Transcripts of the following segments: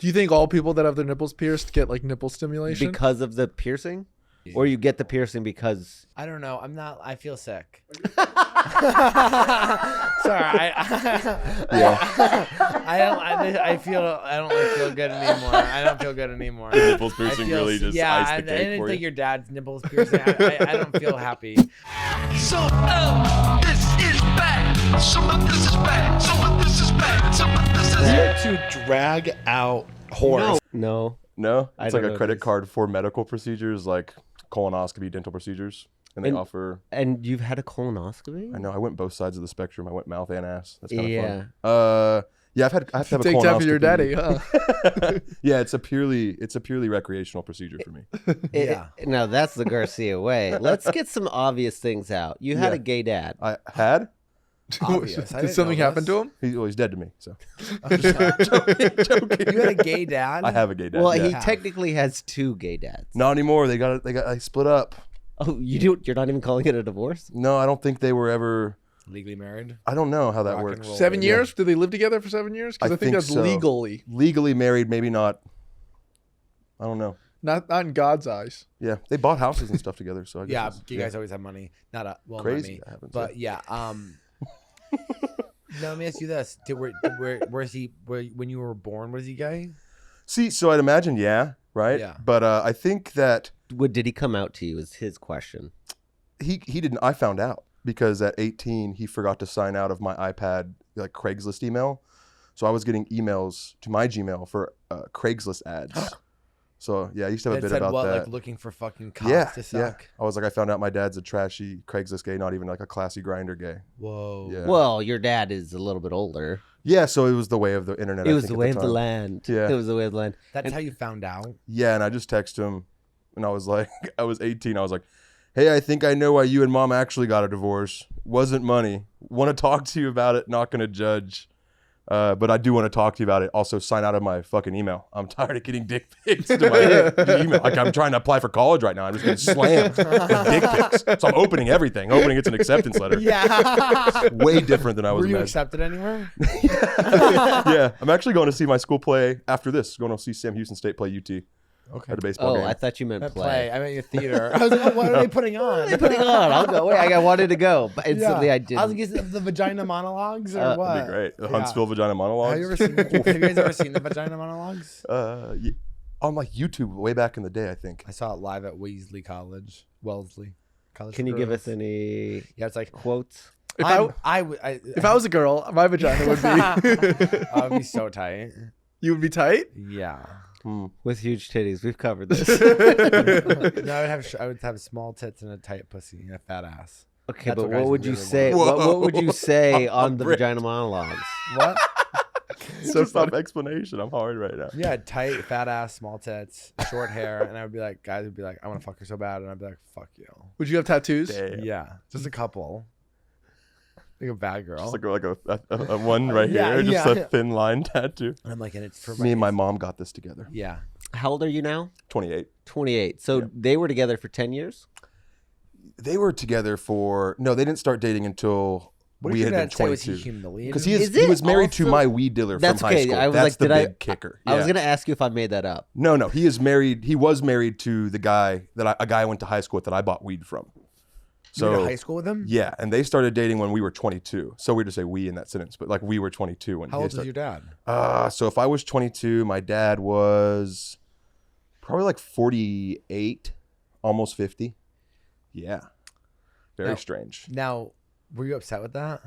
Do you think all people that have their nipples pierced get like nipple stimulation? Because of the piercing? Or you get the piercing because... I don't know. I feel sick. Sorry. I don't feel good anymore. I don't feel good anymore. The nipples piercing really just iced the cake I didn't for think you. your dad's nipples piercing. I don't feel happy. So, this is bad. Some of this is bad. Some of this is bad. Some of this is bad. To drag out horse. No. No? I It's don't like know a what credit it is. card for medical procedures, like colonoscopy, dental procedures. And they And- offer... And you've had a colonoscopy? I know, I went both sides of the spectrum. I went mouth and ass. That's kind of Yeah. fun. Yeah, I have to have a Take colonoscopy. time for your daddy, huh? Yeah, it's a purely recreational procedure for me. Now that's the Garcia way. Let's get some obvious things out. You had Yeah. a gay dad. I had? Obvious. I Did didn't something know happen this. to him? He's dead to me, so. You had a gay dad? I have a gay dad. Well, yeah. he technically has two gay dads. Not anymore. They split up. Oh, you're not even calling it a divorce? No, I don't think they were ever. Legally married? I don't know how that Rock and works. roll. 7 years? Did they live together for 7 years? Because I think that's so. legally. Legally married, maybe not. I don't know. Not in God's eyes. Yeah, they bought houses and stuff together. So I guess Yeah, it's- you guys always have money. Not Crazy me. that happens, But yeah, no, let me ask you this: where's he? When you were born, was he gay? See, so I'd imagine, yeah, right. Yeah. But I think that Did he come out to you? Is his question. he didn't. I found out because at 18 he forgot to sign out of my iPad like Craigslist email, so I was getting emails to my Gmail for Craigslist ads. So yeah, I used to have a It bit said about what, that. like looking for fucking cops Yeah, to yeah. suck. I was like, I found out my dad's a trashy Craigslist gay, not even like a classy grinder gay. Whoa. Yeah. Well, your dad is a little bit older. Yeah, so it was the way of the internet. It I was think, the at way of the time. land. Yeah. It was the way of the land. That's how you found out. Yeah, and I just texted him, and I was like, I was 18. I was like, hey, I think I know why you and mom actually got a divorce. Wasn't money. Want to talk to you about it. Not gonna judge. But I do want to talk to you about it. Also, sign out of my fucking email. I'm tired of getting dick pics to my email. Like, I'm trying to apply for college right now. I'm just getting slammed with dick pics. So I'm opening everything, hoping it's an acceptance letter. Yeah. Way different than I was Were you imagining. accepted anywhere? Yeah, I'm actually going to see my school play after this. Going to see Sam Houston State play UT Okay. at a baseball Oh, game. I thought you meant At play. I meant your theater. I was like, oh, what are they putting on? They're putting on. I'll go. Wait, I wanted to go, but instantly I didn't. I was like, is it the vagina monologues or That'd be what? That'd be great. The Yeah. Huntsville vagina monologues. Have you guys ever seen the vagina monologues? On like YouTube way back in the day, I think. I saw it live at Wellesley College. College. Can you for give Girls. us any Yeah, it's like quotes? If if I was a girl, my vagina would be. I would be so tight. You would be tight? Yeah. With huge titties. We've covered this. No, I would have small tits and a tight pussy and a fat ass. Okay, That's but what guys what would you really say? want. What would you say on the ripped. vagina monologues? What? So stop explanation. I'm hard right now. Yeah, tight, fat ass, small tits, short hair, and I would be like, guys would be like, I want to fuck her so bad, and I'd be like, fuck you. Would you have tattoos? Damn. Yeah, just a couple. Like a bad girl. Just like a one right Yeah, here, just yeah, a yeah. thin line tattoo. And I'm like, and it's for Me and my mom got this together. Yeah. How old are you now? 28. 28. So Yeah. they were together for 10 years? They were together for they didn't start dating until What we did had your been dad say? Was 22. he humiliated? Because Is he it was married to also- my weed dealer That's from high okay. school. I was That's like, the did I- big kicker. I was Yeah. going to ask you if I made that up. No, he is married. He was married to the guy a guy I went to high school with that I bought weed from. You went So to high school with him? yeah, and they started dating when we were 22. So weird to say we in that sentence, but like we were 22 when How he old was started. your dad? So if I was 22, my dad was probably like 48, almost 50. Yeah. Very Now- strange. Now, were you upset with that?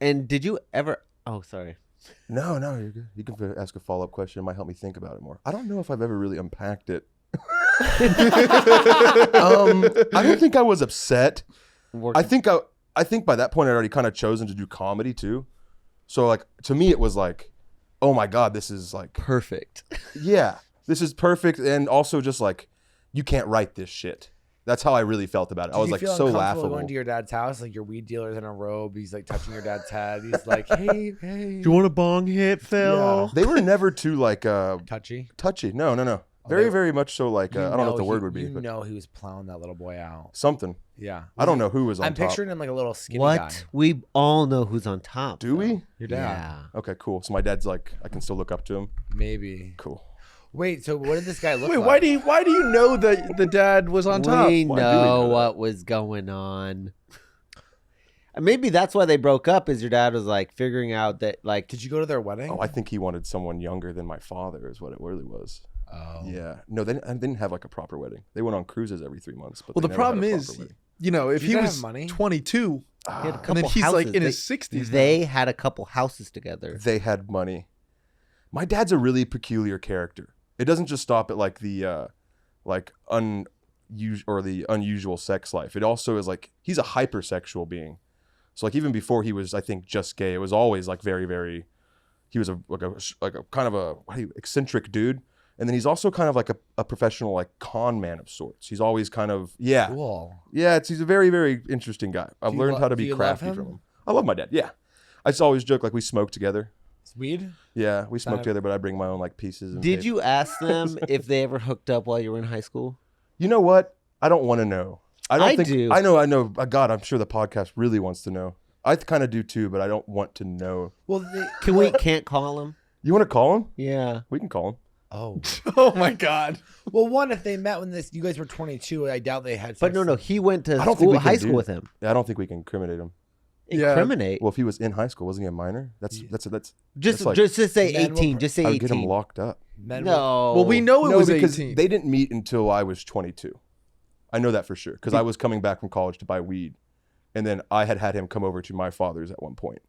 And did you ever... Oh, sorry. No, you're good. You can ask a follow-up question. It might help me think about it more. I don't know if I've ever really unpacked it. I don't think I was upset. I think by that point I'd already kind of chosen to do comedy too. So like to me it was like, oh my God, this is like Perfect. yeah, this is perfect, and also just like you can't write this shit. That's how I really felt about it. I was like so laughable. Going to your dad's house, like your weed dealer's in a robe. He's like touching your dad's head. He's like, hey. Do you want a bong hit, Phil? Yeah. They were never too like Touchy. touchy. No. Very, very much so. Like You I don't know what the he- word would be, You but know he was plowing that little boy out. something. Yeah. I don't know who was on I'm top. picturing him like a little skinny What? guy. We all know who's on top. Do though. we? Your dad. Yeah. Okay, cool. So my dad's like, I can still look up to him. Maybe. Cool. Wait, so what did this guy look Wait, like? why do you know that the dad was on top? We Why do we know know that? what was going on. And maybe that's why they broke up. Is your dad was like figuring out that like Did you go to their wedding? Oh, I think he wanted someone younger than my father, is what it really was. Oh. Yeah. No, they didn't have like a proper wedding. They went on cruises every 3 months. But Well, they the never had problem a is, proper wedding. you know, if Did he your dad was have money? 22, he had a couple and then he's houses. like in They- his 60s. They had a couple houses together. They had money. My dad's a really peculiar character. It doesn't just stop at like the unusual sex life. It also is like he's a hypersexual being. So like even before he was, I think, just gay, it was always like very, very. He was a kind of a eccentric dude, and then he's also kind of like a professional like con man of sorts. He's always kind of Cool. he's a very, very interesting guy. I've you learned lo- how to do be you love crafty him? from him. I love my dad. Yeah, I just always joke like we smoke together. It's weed? Yeah, we smoke That- together, but I bring my own like pieces. And Did tape. you ask them if they ever hooked up while you were in high school? You know what? I don't want to know. I don't I think do. I know. God, I'm sure the podcast really wants to know. I kind of do too, but I don't want to know. Well, Can't call him? You want to call him? Yeah. We can call him. Oh. Oh my God. Well, one, if they met when you guys were 22, I doubt they had sex. But no, he went to I don't think school, we can high do school with that. him. Yeah, I don't think we can incriminate him. Yeah. Incriminate. Well, if he was in high school, wasn't he a minor? That's Just that's like- just say Men will 18. Just say I 18. would get him locked up. Men No. Well, we know it No, was because 18. they didn't meet until I was 22. I know that for sure because I was coming back from college to buy weed, and then I had him come over to my father's at one point,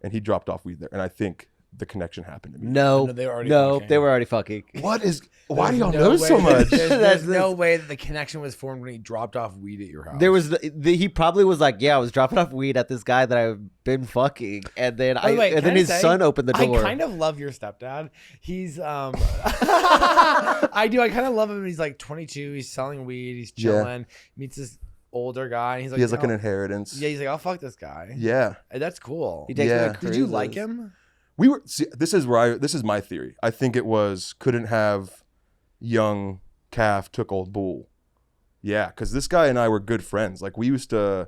and he dropped off weed there, and I think the connection happened to me. No. No, they were already no, fucking. they were already fucking. What is? Why do There's y'all no know so way much? There's That's- no way that the connection was formed when he dropped off weed at your house. There was he probably was like, yeah, I was dropping off weed at this guy that I've been fucking, and then By the way, can then I his say, son opened the door. I kind of love your stepdad. He's I do. I kind of love him. He's like 22. He's selling weed. He's Yeah. chilling. Meets this older guy. And he's like, He has like an "Oh." inheritance. Yeah, he's like, I'll fuck this guy. Yeah. And that's cool. He takes Yeah. me to Did you like cruises. him? We were. See, this is my theory. I think it was couldn't have young calf took old bull. Yeah, because this guy and I were good friends. Like we used to,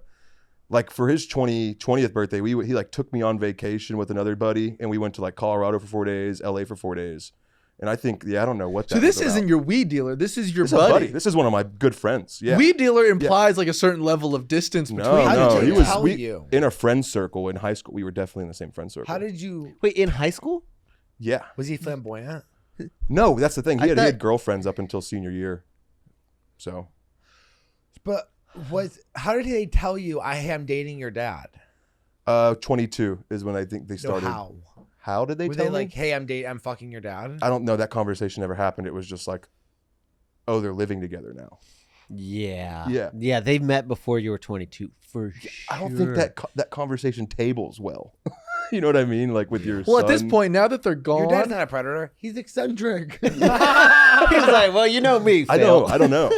like for his 20th birthday, he like took me on vacation with another buddy, and we went to like Colorado for 4 days, LA for 4 days, and I think I don't know what. So that this was isn't about. your weed dealer. This is your This is a buddy. This is one of my good friends. Yeah. Weed dealer implies like a certain level of distance between. no, How no, did he they was tell you? in a friend circle in high school. We were definitely in the same friend circle. How did you? Wait, in high school? Yeah. Was he flamboyant? No, that's the thing. He I had thought- girlfriends up until senior year. So But how did they tell you? I am dating your dad. 22 is when I think they No, started. how? How did they Were tell they me? like, hey, I'm fucking your dad? I don't know. That conversation never happened. It was just like, oh, they're living together now. Yeah. Yeah. Yeah, they met before you were 22 for sure. I don't think that conversation tables well. You know what I mean? Like with your Well, son. at this point, now that they're Your dad's gone, not a predator. He's eccentric. He was like, well, you know me, I Phil. know. I don't know.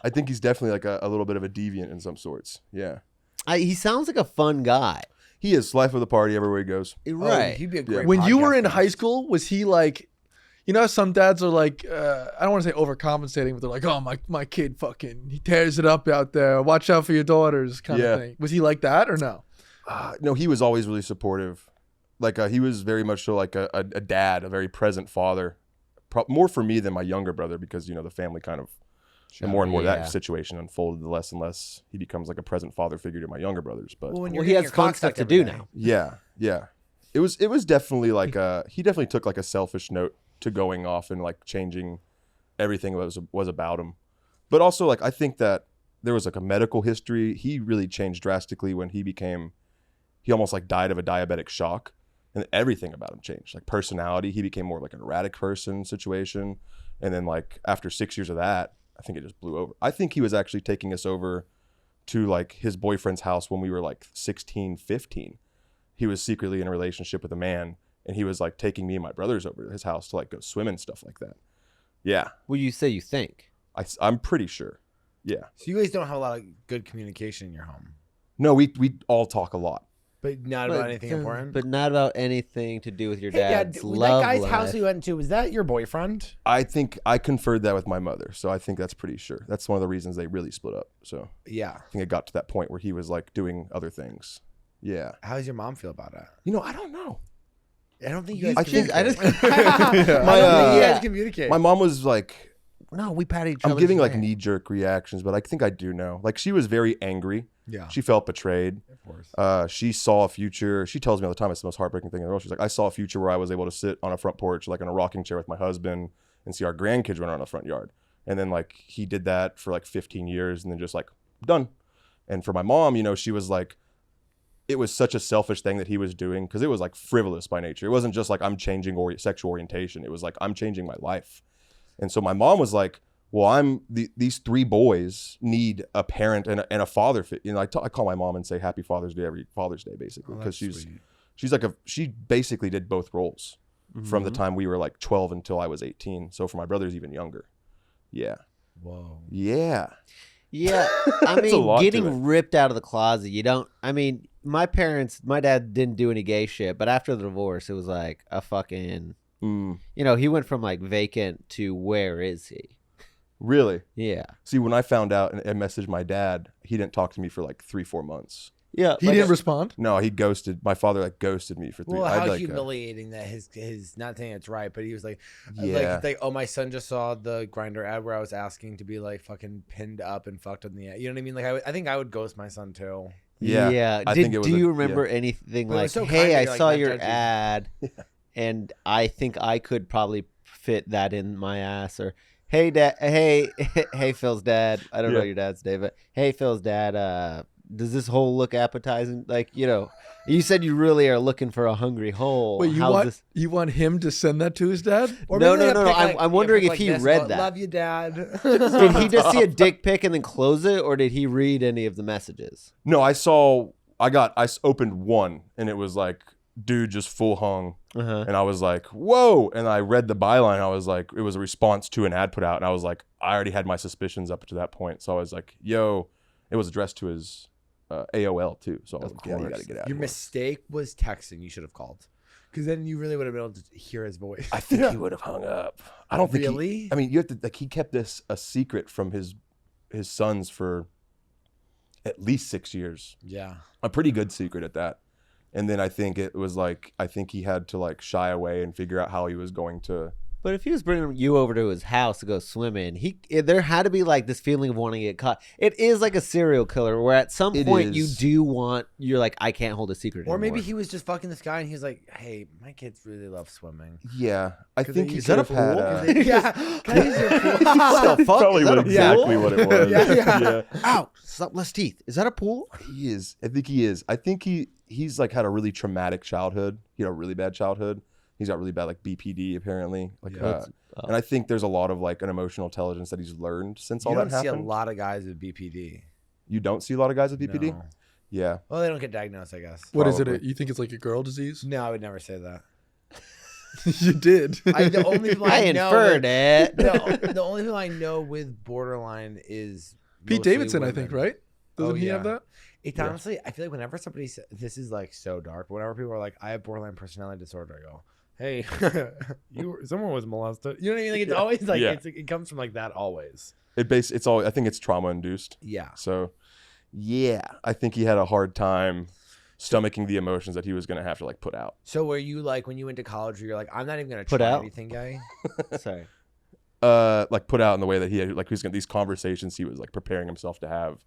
I think he's definitely like a little bit of a deviant in some sorts. Yeah. He sounds like a fun guy. He is life of the party everywhere he goes. Right. Oh, he'd be a great when you were podcast in guest. high school, was he like, you know, how some dads are like, I don't want to say overcompensating, but they're like, oh, my kid fucking, he tears it up out there. Watch out for your daughters kind Yeah. of thing. Was he like that or no? No, he was always really supportive. Like he was very much so like a dad, a very present father. More for me than my younger brother because, you know, the family kind of, the more and more Yeah. that situation unfolded, the less and less he becomes like a present father figure to my younger brothers. But when Well, you're he getting has your fun cock stuff sucked to every do day. now. yeah. It was definitely like he definitely took like a selfish note to going off and like changing everything was about him. But also like I think that there was like a medical history. He really changed drastically when he almost like died of a diabetic shock. And everything about him changed. Like personality, he became more like an erratic person situation. And then like after 6 years of that, I think it just blew over. I think he was actually taking us over to like his boyfriend's house when we were like 16, 15. He was secretly in a relationship with a man and he was like taking me and my brothers over to his house to like go swim and stuff like that. Yeah. Well, you say you think. I'm pretty sure. Yeah. So you guys don't have a lot of good communication in your home. No, we all talk a lot. But not about anything important. But not about anything to do with your Hey, dad's Dad, love that guy's life. house we went to, was that your boyfriend? I think I conferred that with my mother, so I think that's pretty sure. That's one of the reasons they really split up. So Yeah. I think it got to that point where he was like doing other things. Yeah. How does your mom feel about it? You know, I don't know. I don't think you guys I think I just I don't think you guys communicate. My mom was like, no, we pat each other. I'm giving like knee-jerk reactions, but I think I do know. Like she was very angry. Yeah. She felt betrayed. Of course. She saw a future. She tells me all the time it's the most heartbreaking thing in the world. She's like, I saw a future where I was able to sit on a front porch, like in a rocking chair with my husband and see our grandkids run around the front yard. And then like he did that for like 15 years and then just like done. And for my mom, you know, she was like, it was such a selfish thing that he was doing because it was like frivolous by nature. It wasn't just like I'm changing sexual orientation. It was like I'm changing my life. And so my mom was like, well, these 3 boys need a parent and a father. You know, I call my mom and say Happy Father's Day every Father's Day basically because she's like she basically did both roles from the time we were like 12 until I was 18. So for my brother's even younger. Yeah. Whoa. Yeah. Yeah, I a mean, lot to it. getting ripped out of the closet. You don't. I mean, my dad didn't do any gay shit, but after the divorce, it was like a fucking. You know, he went from like vacant to where is he? Really? Yeah. See, when I found out and I messaged my dad, he didn't talk to me for like 3-4 months. Yeah. He didn't respond. No, he ghosted. My father like ghosted me for 3. Well, I'd how like, humiliating that his not saying it's right, but he was like, Yeah. like, oh, my son just saw the Grinder ad where I was asking to be like fucking pinned up and fucked on the ad. You know what I mean? Like, I think I would ghost my son too. Yeah. Yeah. I think it was do a- you remember anything But it like, was so hey, kind I of like saw not your judging. ad, and I think I could probably fit that in my ass, or hey, dad, hey, Phil's dad. I don't know Yeah. your dad's name, but hey, Phil's dad. Does this hole look appetizing? Like, you know, you said you really are looking for a hungry hole. Wait, How's you want him to send that to his dad? Or No, maybe no, they no, pick, no, like, I'm wondering pick if like he this, read that. Love you, Dad. Did he just see a dick pic and then close it, or did he read any of the messages? No, I opened one and it was like, dude just full hung. Uh-huh. And I was like, whoa. And I read the byline. I was like, it was a response to an ad put out. And I was like, I already had my suspicions up to that point. So I was like, yo, it was addressed to his AOL too. So I was like, yeah, you got to get out. Your mistake was texting. You should have called, because then you really would have been able to hear his voice. I think he would have hung up. I don't think Really? I mean, you have to like he kept this a secret from his sons for at least 6 years. Yeah. A pretty good secret at that. And then I think it was like I think he had to like shy away and figure out how he was going to. But if he was bringing you over to his house to go swimming, there had to be like this feeling of wanting to get caught. It is like a serial killer where at some It point is. you're like, I can't hold a secret Or maybe anymore. he was just fucking this guy, and he's like, "Hey, my kids really love swimming." Yeah, I think he Is that could a have had. pool? Yeah. Can I use your pool? What the fuck? Probably Is that what a pool? exactly what it was. Yeah. Ow, stop, less teeth. Is that a pool? He is. I think he is. I think he's like had a really traumatic childhood. He had a really bad childhood. He's got really bad like BPD apparently. Like, and I think there's a lot of like an emotional intelligence that he's learned since all You that don't see a happened. lot of guys with BPD. You don't see a lot of guys with BPD. No. Yeah. Well, they don't get diagnosed, I guess. What is it? Probably. You think it's like a girl disease? No, I would never say that. You did. The only people I I know inferred it. the only people I know with borderline is Pete mostly Davidson, I women. think, right? Doesn't Oh, he have yeah. that? It's honestly, I feel like whenever somebody says, this is like so dark, but whenever people are like, I have borderline personality disorder, I go, hey, someone was molested. You know what I mean? Like, it's always like, Yeah. it comes from like that always. It's all. I think it's trauma induced. Yeah. So, yeah, I think he had a hard time stomaching the emotions that he was going to have to like put out. So were you like, when you went to college, where you're like, I'm not even going to Put try out? anything gay? Sorry. Like put out in the way that he had, like he was gonna, these conversations he was like preparing himself to have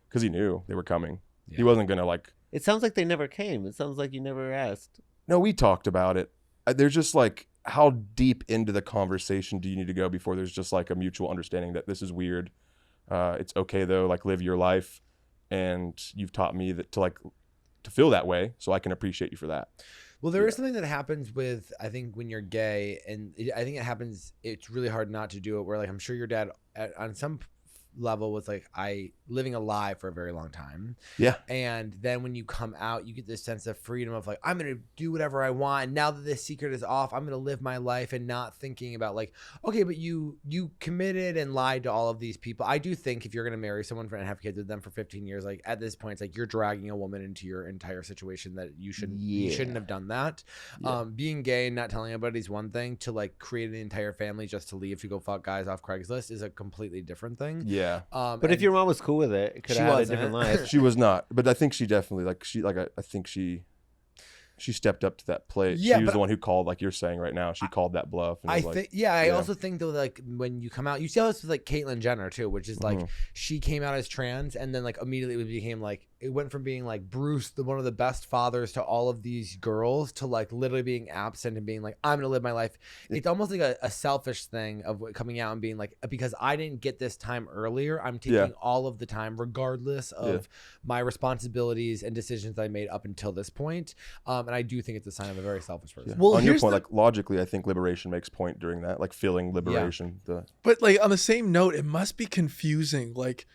because he knew they were coming. He wasn't gonna like. It sounds like they never came. It sounds like you never asked. No, we talked about it. There's just like, how deep into the conversation do you need to go before there's just like a mutual understanding that this is weird. It's okay though, like live your life, and you've taught me that to feel that way, so I can appreciate you for that. Well, there is something that happens with, I think, when you're gay, and I think it happens, it's really hard not to do it, where like, I'm sure your dad on some level was like living a lie for a very long time. Yeah. And then when you come out, you get this sense of freedom of like, I'm going to do whatever I want. And now that this secret is off, I'm going to live my life and not thinking about like, okay, but you committed and lied to all of these people. I do think if you're going to marry someone and have kids with them for 15 years, like at this point, it's like you're dragging a woman into your entire situation that you shouldn't have done that. Yeah. Being gay and not telling anybody is one thing. To like create an entire family just to leave to go fuck guys off Craigslist is a completely different thing. Yeah. But if your mom was cool with it, it could She have had a wasn't. different life. She was not, but I think she definitely I think she stepped up to that plate. Yeah, She was but- the one who called, like you're saying right now. She called that bluff. And I was like, think, I also think though, like when you come out, you see how this with like Caitlyn Jenner too, which is like she came out as trans and then like immediately it became like it went from being like Bruce, one of the best fathers to all of these girls to like literally being absent and being like, I'm gonna live my life. It's almost like a selfish thing of coming out and being like, because I didn't get this time earlier, I'm taking all of the time regardless of my responsibilities and decisions I made up until this point. And I do think it's a sign of a very selfish person. Yeah. Well, on your here's point, the- like logically, I think liberation makes point during that, like feeling liberation. But like on the same note, it must be confusing, like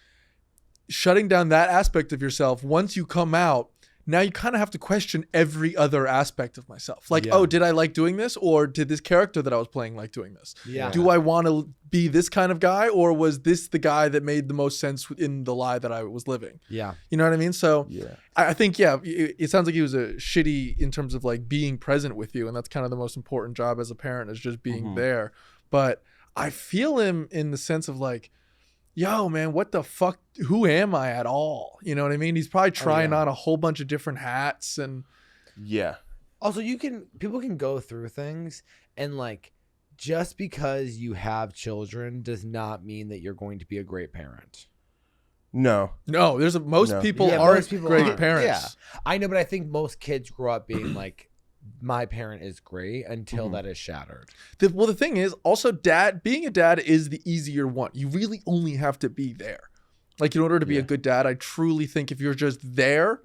shutting down that aspect of yourself. Once you come out, now you kind of have to question every other aspect of myself. Like, oh, did I like doing this, or did this character that I was playing like doing this? Yeah. Do I want to be this kind of guy, or was this the guy that made the most sense in the lie that I was living? Yeah. You know what I mean? So Yeah. I think, it sounds like he was a shitty in terms of like being present with you. And that's kind of the most important job as a parent, is just being there. But I feel him in the sense of like, yo, man, what the fuck? Who am I at all? You know what I mean? He's probably trying on a whole bunch of different hats. And Yeah. Also, people can go through things and like, just because you have children does not mean that you're going to be a great parent. No. no, most No. people Yeah, aren't most people great aren't. parents. Yeah. I know, but I think most kids grow up being like, my parent is great until that is shattered. The thing is also being a dad is the easier one. You really only have to be there. Like in order to be a good dad, I truly think if you're just there,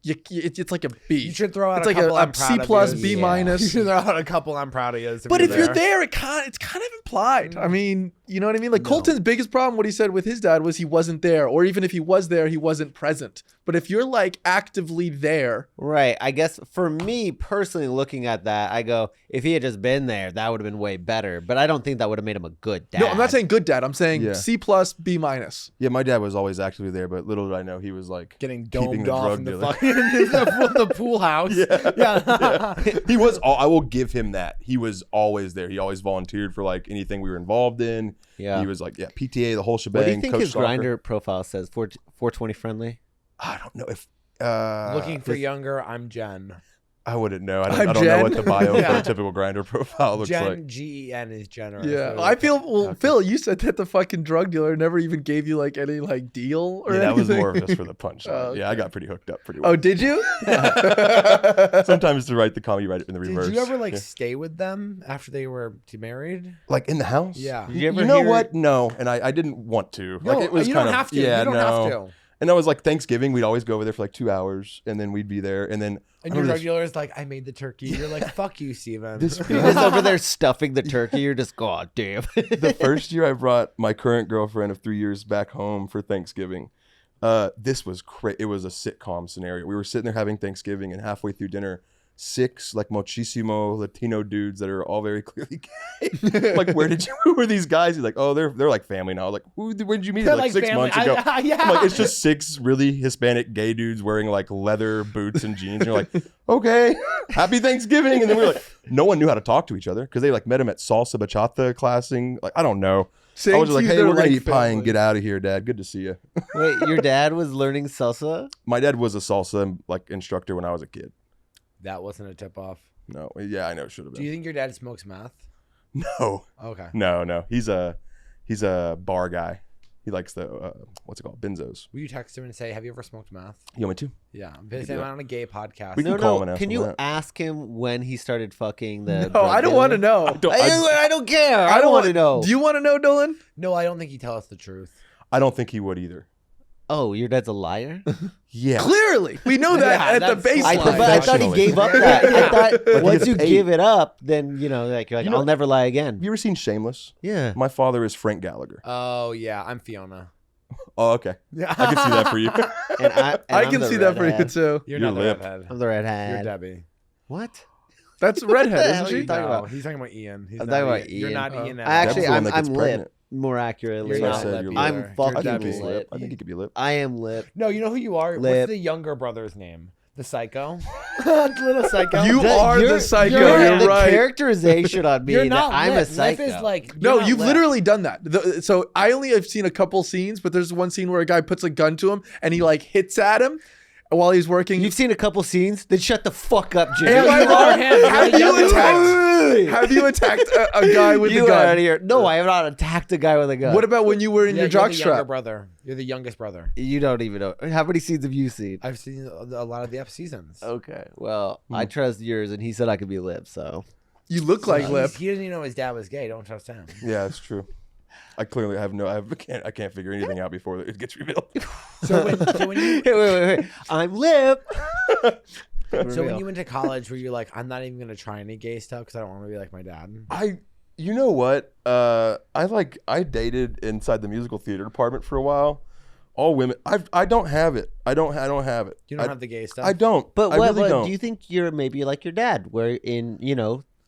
it's like a B. You should throw out it's a like couple I'm a proud C of plus, yous. B You minus. should throw out a couple I'm proud of you. But if you're there, it's kind of implied. I mean, you know what I mean? Like Colton's biggest problem, what he said with his dad was he wasn't there, or even if he was there, he wasn't present. But if you're like actively there, Right. I guess for me personally, looking at that, I go, if he had just been there, that would have been way better. But I don't think that would have made him a good dad. no, I'm not saying good dad. I'm saying Yeah. C plus, B minus. Yeah, my dad was always actively there, but little did I know he was like getting keeping domed the off drug in the dealer. fucking the pool house. Yeah. He was. I will give him that. He was always there. He always volunteered for like anything we were involved in. Yeah. He was like, PTA, the whole shebang. What do you think coach his soccer. grinder profile says? 420 friendly? I don't know if. Looking for younger, I'm Jen. I wouldn't know. I I'm don't know Jen. what the bio Yeah. for a typical grinder profile looks Jen, like. Gen is generous. Yeah, So I feel. Phil, you said that the fucking drug dealer never even gave you like any like deal or Yeah, that anything. was more of just for the punchline. Oh, Yeah, I got pretty hooked up pretty well. Oh, did you? Sometimes to write the comedy, write it in the reverse. Did you ever like Yeah. stay with them after they were married? like in the house? Yeah. Did you ever You know hear- what? No, and I didn't want to. No, Like it was you kind don't of, have to. Yeah, You don't no. have to. And that was like Thanksgiving. We'd always go over there for like 2 hours, and then we'd be there, and then And I your remember drug this- dealer is like, I made the turkey. You're like, fuck you, Steven. This- You're just over there stuffing the turkey. You're just, God damn. the first year I brought my current girlfriend of 3 years back home for Thanksgiving. This was It was a sitcom scenario. We were sitting there having Thanksgiving, and halfway through dinner, 6 like muchísimo Latino dudes that are all very clearly gay. Like, who are these guys? He's like, oh, they're like family now. I was like, where did you meet? They're Like, like 6 family. months ago. Yeah. I'm like, it's just 6 really Hispanic gay dudes wearing like leather boots and jeans. And you're like, okay, happy Thanksgiving. And then we were like, no one knew how to talk to each other because they like met him at salsa bachata classing. Like, I don't know. I was just like, hey, we're going to eat pie and get out of here, Dad. Good to see you. Wait, your dad was learning salsa? My dad was a salsa like instructor when I was a kid. That wasn't a tip off. No, yeah, I know it should have Do you been. think your dad smokes meth? No, Okay. no. He's a bar guy. He likes the what's it called, benzos. Will you text him and say, have you ever smoked meth? You want me to? Yeah. Because I'm on a gay podcast. We can call him and ask Can him you that. ask him when he started fucking the No, drug I don't dealer? want to know. I don't care. I don't want to know. Do you want to know, Dylan? No, I don't think he'd tell us the truth. I don't think he would either. Oh, your dad's a liar? Yeah. Clearly, we know that Yeah, at the that's fine. baseline. But I thought he Professionally. gave up that. I thought Like, he once gets you paid. give it up, then, you're like You know- I'll never lie again. Have you ever seen Shameless? Yeah. My father is Frank Gallagher. Oh, yeah. I'm Fiona. Oh, okay. Yeah, I can see that for you. And I I'm can the see that for you redhead. too. You're You're not the lip. redhead. I'm the redhead. You're Debbie. What? That's redhead, hell isn't are you she? talking No, about? he's talking about Ian. He's I'm not talking about You're Ian. not Oh. Ian. At I all. actually, Debbie's the one I'm that gets lip. pregnant. More accurately, You're So I not said lip you're I'm either. fucking You're I think Debbie. he's lip. I think he could be lip. I am lip. No, you know who you are? Lip. What's the younger brother's name? The psycho? Little psycho? You are the psycho. You're the right. characterization on me You're that not I'm lip. a psycho. Lip is like, No, you're not you've lip. literally done that. So I only have seen a couple scenes, but there's one scene where a guy puts a gun to him and he like hits at him while he's working. You've seen a couple scenes? Then shut the fuck up, Jimmy. Am I you are wrong? him. You're Have the you younger attacked? Have you attacked a guy with You a are out gun? of here. No, I have not attacked a guy with a gun. What about when you were in Yeah, your you're the younger jockstrap? brother. You're the youngest brother. You don't even know. How many scenes have you seen? I've seen a lot of the F seasons. Okay. Well, I trust yours, and he said I could be lip, so. You look like He's- Lip. He doesn't even know his dad was gay. Don't trust him. Yeah, that's true. I clearly have no. I can't figure anything out before it gets revealed. So when you wait. I'm lip. so when you went to college, were you like, I'm not even gonna try any gay stuff because I don't want to be like my dad? You know what? I dated inside the musical theater department for a while. All women. I don't have it. I don't have it. You don't have the gay stuff. I don't. But I what, really what don't. do you think you're maybe like your dad, where in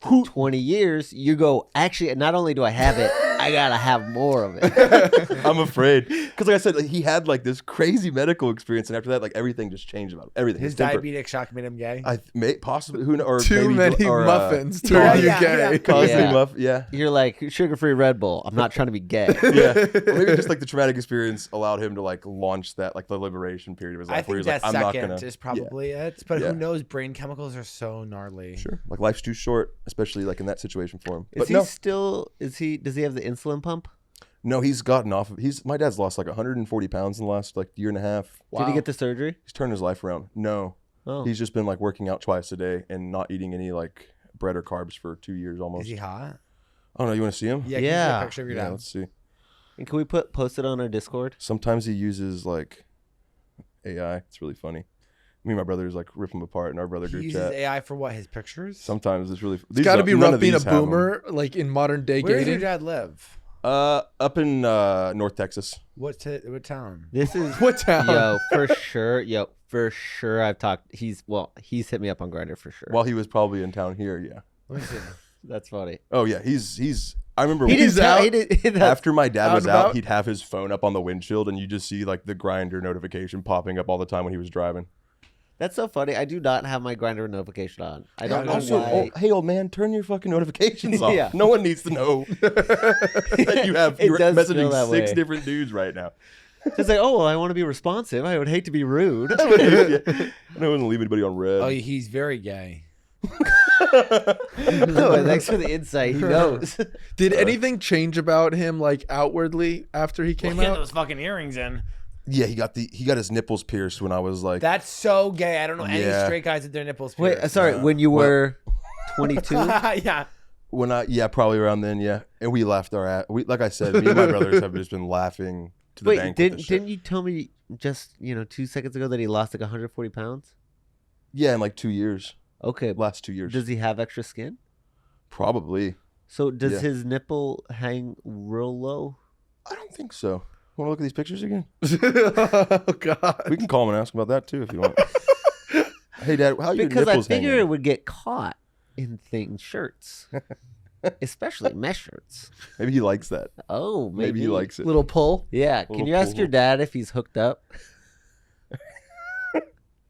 20 years you go, actually, not only do I have it, I gotta have more of it. I'm afraid because, like I said, he had like this crazy medical experience, and after that, like everything just changed about him. Everything. His temper. diabetic shock made him gay. I may possibly who know, or Too maybe, many or, muffins turn you yeah, gay. yeah. Constantly Yeah. yeah. You're like sugar-free Red Bull. I'm not trying to be gay. Yeah, or maybe just like the traumatic experience allowed him to like launch that like the liberation period of his life I where think he's that like, I'm not second gonna. is probably it. But Yeah. who knows? Brain chemicals are so gnarly. Sure, like life's too short, especially like in that situation for him. Is But he no, still? Does he have the insulin pump? no, he's gotten off of. My dad's lost like 140 pounds in the last like year and a half. Did he get the surgery? He's turned his life around. No, Oh, he's just been like working out twice a day and not eating any like bread or carbs for 2 years almost. Is he hot? I don't know. You want to see him? Yeah. Can you see a Yeah. picture of your Yeah, dad? let's see. and can we post it on our Discord? Sometimes he uses like AI. It's really funny. Me and my brothers like rip him apart in our brother He group uses chat. AI for what? His pictures? Sometimes it's really. It's got to be rough being a boomer, like in modern day Where does your dating. dad live? Up in North Texas. What town? This is What town? yo for sure. I've talked. He's hit me up on Grindr for sure. While he was probably in town here, yeah. Let me see. That's funny. Oh yeah, he's. I remember He when- didn't tell. out? He didn't. after my dad Out was and about? out, he'd have his phone up on the windshield, and you just see like the Grindr notification popping up all the time when he was driving. That's so funny. I do not have my Grindr notification on. I don't know Also, why. hey old man, turn your fucking notifications off. Yeah. No one needs to know that you have. It You're does feel messaging that 6 way. different dudes right now. It's like, oh, well, I want to be responsive. I would hate to be rude. Yeah. I don't want to leave anybody on red. Oh, he's very gay. No, thanks for the insight. He knows. Did anything change about him, like outwardly, after he came out? those fucking earrings in. Yeah, he got his nipples pierced when I was like. That's so gay. I don't know any Yeah. straight guys with their nipples Wait, pierced. sorry. When you were 22, Yeah. When probably around then, yeah. And we laughed our ass. Like I said, me and my brothers have just been laughing to the bank. wait, with this shit. didn't you tell me just 2 seconds ago that he lost like 140 pounds? Yeah, in like 2 years. Okay, Last 2 years. does he have extra skin? Probably. So does Yeah. his nipple hang real low? I don't think so. Want to look at these pictures again? Oh God. We can call him and ask him about that too if you want. Hey, Dad, how are your Because I nipples figure hanging? it would get caught in shirts, especially mesh shirts. Maybe he likes that. Oh, Maybe he likes it. Little pull. Yeah, can Little you ask pull. your dad if he's hooked up?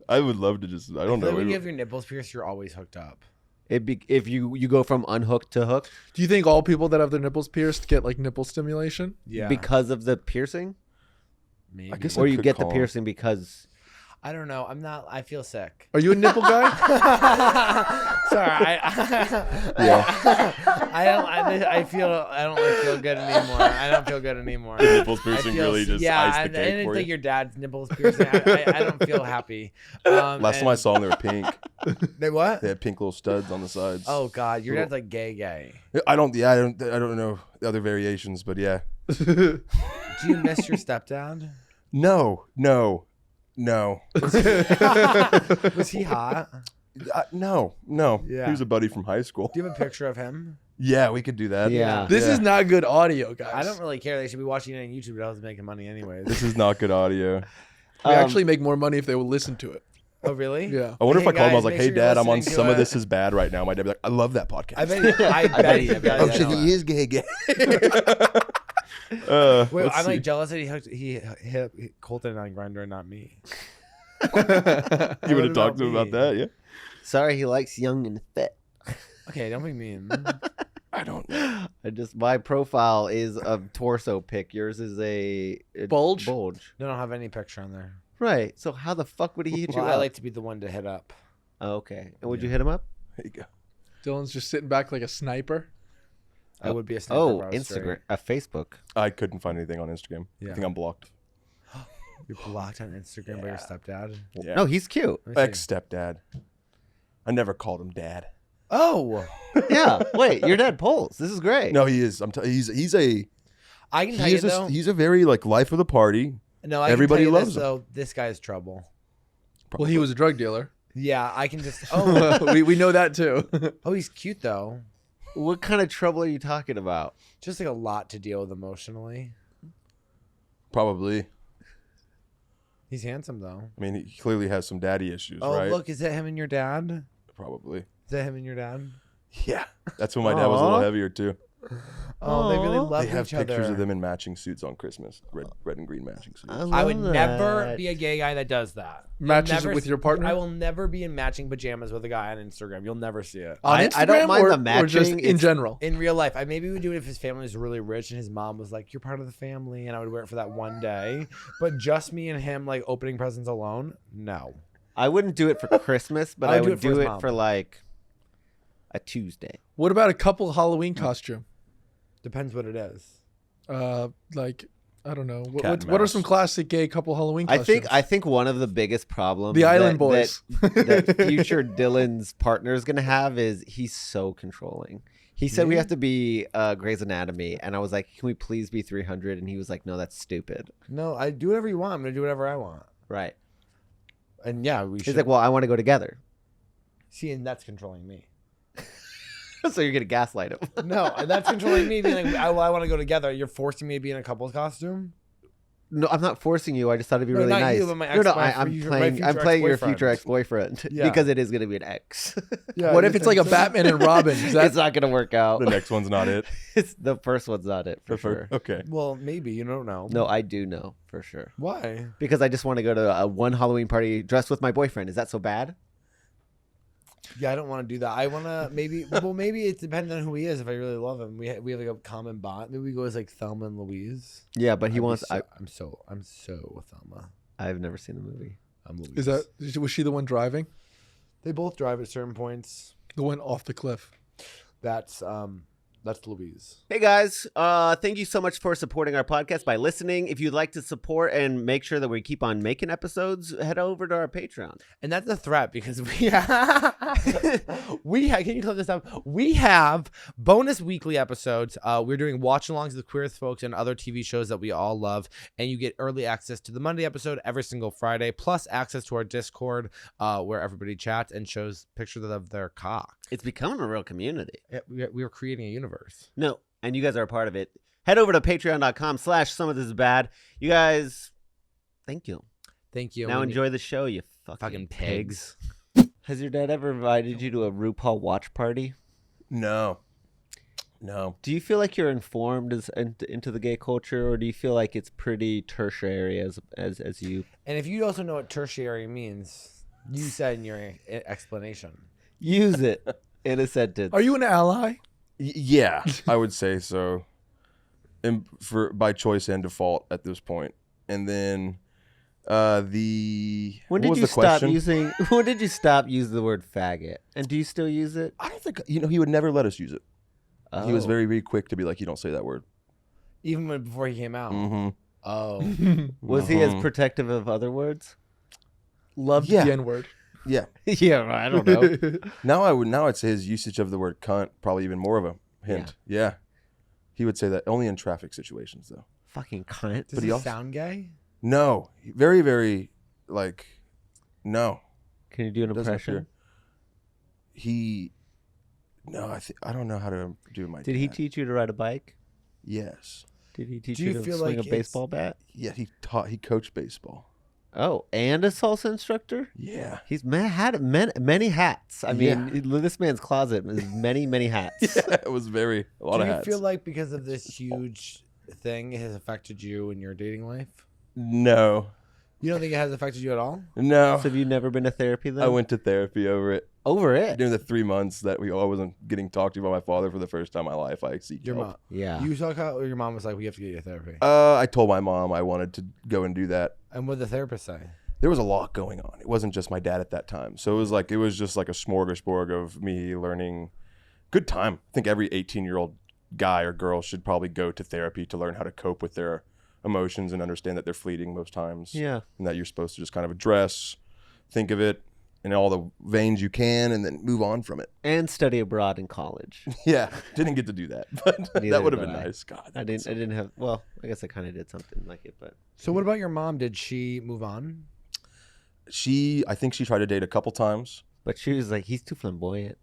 I would love to just. I don't know. When you have your nipples pierced, you're always hooked up. If you go from unhooked to hooked Do you think all people that have their nipples pierced get like nipple stimulation? Yeah. because of the piercing, Maybe. I guess or you could get the call him. piercing because I don't know. I'm not. I feel sick. Are you a nipple guy? Sorry. I don't feel good anymore. I don't feel good anymore. The nipples I piercing feel- really just yeah, iced the and cake it's for like you. your dad's nipples piercing. I don't feel happy. Last time I saw them, they were pink. They what? They had pink little studs on the sides. Oh God, your dad's like gay. I don't. Yeah, I don't know the other variations, but yeah. Do you miss your stepdad? No. Was he hot? No. Yeah. He was a buddy from high school. Do you have a picture of him? Yeah, we could do that. Yeah. This is not good audio, guys. I don't really care. They should be watching it on YouTube. But I was making money anyways. This is not good audio. We actually make more money if they would listen to it. Oh really? Yeah. I wonder if I Hey, called him. I was guys, like, make "Hey, sure you're Dad, I'm on listening to some of it. This Is Bad right now." My dad would be like, "I love that podcast." I bet he is gay. Wait, let's I'm see. like jealous that he hit Colton on Grindr and not me. You would have talked to him about me? that, yeah? Sorry, he likes young and fit. Okay, don't be mean. I don't know. My profile is a torso pic. Yours is a Bulge? Bulge. I don't have any picture on there. Right. So how the fuck would he hit you Well, up? I like to be the one to hit up. Oh, okay. And would you hit him up? There you go. Dylan's just sitting back like a sniper. I would be a sniper. Oh, if I was Instagram, straight. Facebook. I couldn't find anything on Instagram. Yeah. I think I'm blocked. You're blocked on Instagram by your stepdad. Yeah. No, he's cute. Let me see. Ex-stepdad. I never called him dad. Oh, Yeah. Wait, your dad polls. This is great. No, he is. He's a I can tell you though. he's a very like life of the party. No, I everybody can tell you loves this, him. though. This guy's trouble. Well, he was a drug dealer. Yeah, I can just. Oh, we know that too. oh, he's cute though. What kind of trouble are you talking about? Just like a lot to deal with emotionally. Probably. He's handsome though. I mean, he clearly has some daddy issues, Oh, right? look, is that him and your dad? Probably. Is that him and your dad? Yeah. That's when my dad was a little Aw. heavier too. Oh, they really Aw. love They have each other. pictures of them in matching suits on Christmas. Red and green matching suits. I would love never that. be a gay guy that does that. You'll Matches never with your partner? I will never be in matching pajamas with a guy on Instagram. You'll never see it. On I Instagram don't mind or, the or just matching, in it's- general. In real life, I maybe would do it if his family was really rich and his mom was like, "You're part of the family," and I would wear it for that one day. But just me and him, like opening presents alone, no. I wouldn't do it for Christmas, but I I would would do it for do his it mom. for like a Tuesday. What about a couple Halloween costume? Depends what it is. Like I don't know. Cat and What are mouse. some classic gay couple Halloween costumes? I think one of the biggest problems The Island Boys. that future Dylan's partner is gonna have is he's so controlling. He said we have to be Grey's Anatomy, and I was like, "Can we please be 300?" And he was like, "No, that's stupid." No, I do whatever you want. I'm gonna do whatever I want. Right? And yeah, we He's should. like, "Well, I want to go together." See, and that's controlling me. So you're gonna gaslight him. No, and that's controlling me. Being like, I want to go together. You're forcing me to be in a couple's costume. No, I'm not forcing you. I just thought it'd be No, really not nice. you, but my no, my I'm future- playing. my I'm future playing your ex-boyfriend. future ex-boyfriend Yeah. because it is gonna be an ex. Yeah, what you if it's like think a so? Batman and Robin? Is that It's not gonna work out. The next one's not it. It's the first one's not it for sure. Okay. Well, maybe you don't know. No, I do know for sure Why? because I just want to go to a one Halloween party dressed with my boyfriend. Is that so bad? Yeah, I don't want to do that. I want to maybe. Well, maybe it depends on who he is. If I really love him, we have like a common bond. Maybe we go as like Thelma and Louise. Yeah, but he I'd be wants. So, I'm so Thelma. I've never seen the movie. I'm Louise. is that was she the one driving? They both drive at certain points. The one off the cliff. That's Louise. Hey guys, thank you so much for supporting our podcast by listening. If you'd like to support and make sure that we keep on making episodes, head over to our Patreon. And that's a threat because we can you clip this up? We have bonus weekly episodes. We're doing watch-alongs with Queer Folks and other TV shows that we all love, and you get early access to the Monday episode every single Friday, plus access to our Discord where everybody chats and shows pictures of their cock. It's becoming a real community. We are creating a universe. No, and you guys are a part of it. Head over to patreon.com/some of this is bad. You guys, thank you. Thank you. Now enjoy the show, you fucking pigs. Has your dad ever invited you to a RuPaul watch party? No. Do you feel like you're informed into the gay culture, or do you feel like it's pretty tertiary as you And if you also know what tertiary means, you said in your explanation. use it in a sentence? Are you an ally? Yeah, I would say so. And by choice and default at this point. And then When what did was you the stop question? using? When did you stop using the word faggot? And do you still use it? I don't think he would never let us use it. He was Oh. very, very quick to be like, "You don't say that word." Even before he came out. Mm-hmm. Oh. Was he as protective of other words? Loved Yeah. the N word. Yeah. Yeah, I don't know. Now I'd say his usage of the word cunt probably even more of a hint. Yeah. He would say that only in traffic situations though. Fucking cunt. Does he he also- sound gay? No. Very, very no. Can you do an Doesn't impression? appear. He No, I don't know how to do my. Did he teach you to ride a bike? Yes. Did he teach Do you you to feel swing like a baseball bat? Yeah, he coached baseball. Oh, and a salsa instructor? Yeah. He's had many hats. I mean, Yeah. this man's closet is many hats. Yeah, it was a lot of hats. Do you feel like because of this huge thing, it has affected you in your dating life? No. You don't think it has affected you at all? No. So have you never been to therapy then? I went to therapy over it. Over it? During the 3 months that I wasn't getting talked to by my father for the first time in my life, I seek Your help. mom. Yeah. You saw how your mom was like, "We have to get you therapy." I told my mom I wanted to go and do that. And what did the therapist say? There was a lot going on. It wasn't just my dad at that time. So it was just like a smorgasbord of me learning. Good time. I think every 18-year-old guy or girl should probably go to therapy to learn how to cope with their emotions and understand that they're fleeting most times. Yeah. And that you're supposed to just kind of address, think of it in all the veins you can, and then move on from it. And study abroad in college. Yeah. Didn't get to do that, but Neither that would have been did I. nice. God. I didn't have, well, I guess I kind of did something like it, but. So what about your mom? Did she move on? I think she tried to date a couple times. But she was like, he's too flamboyant.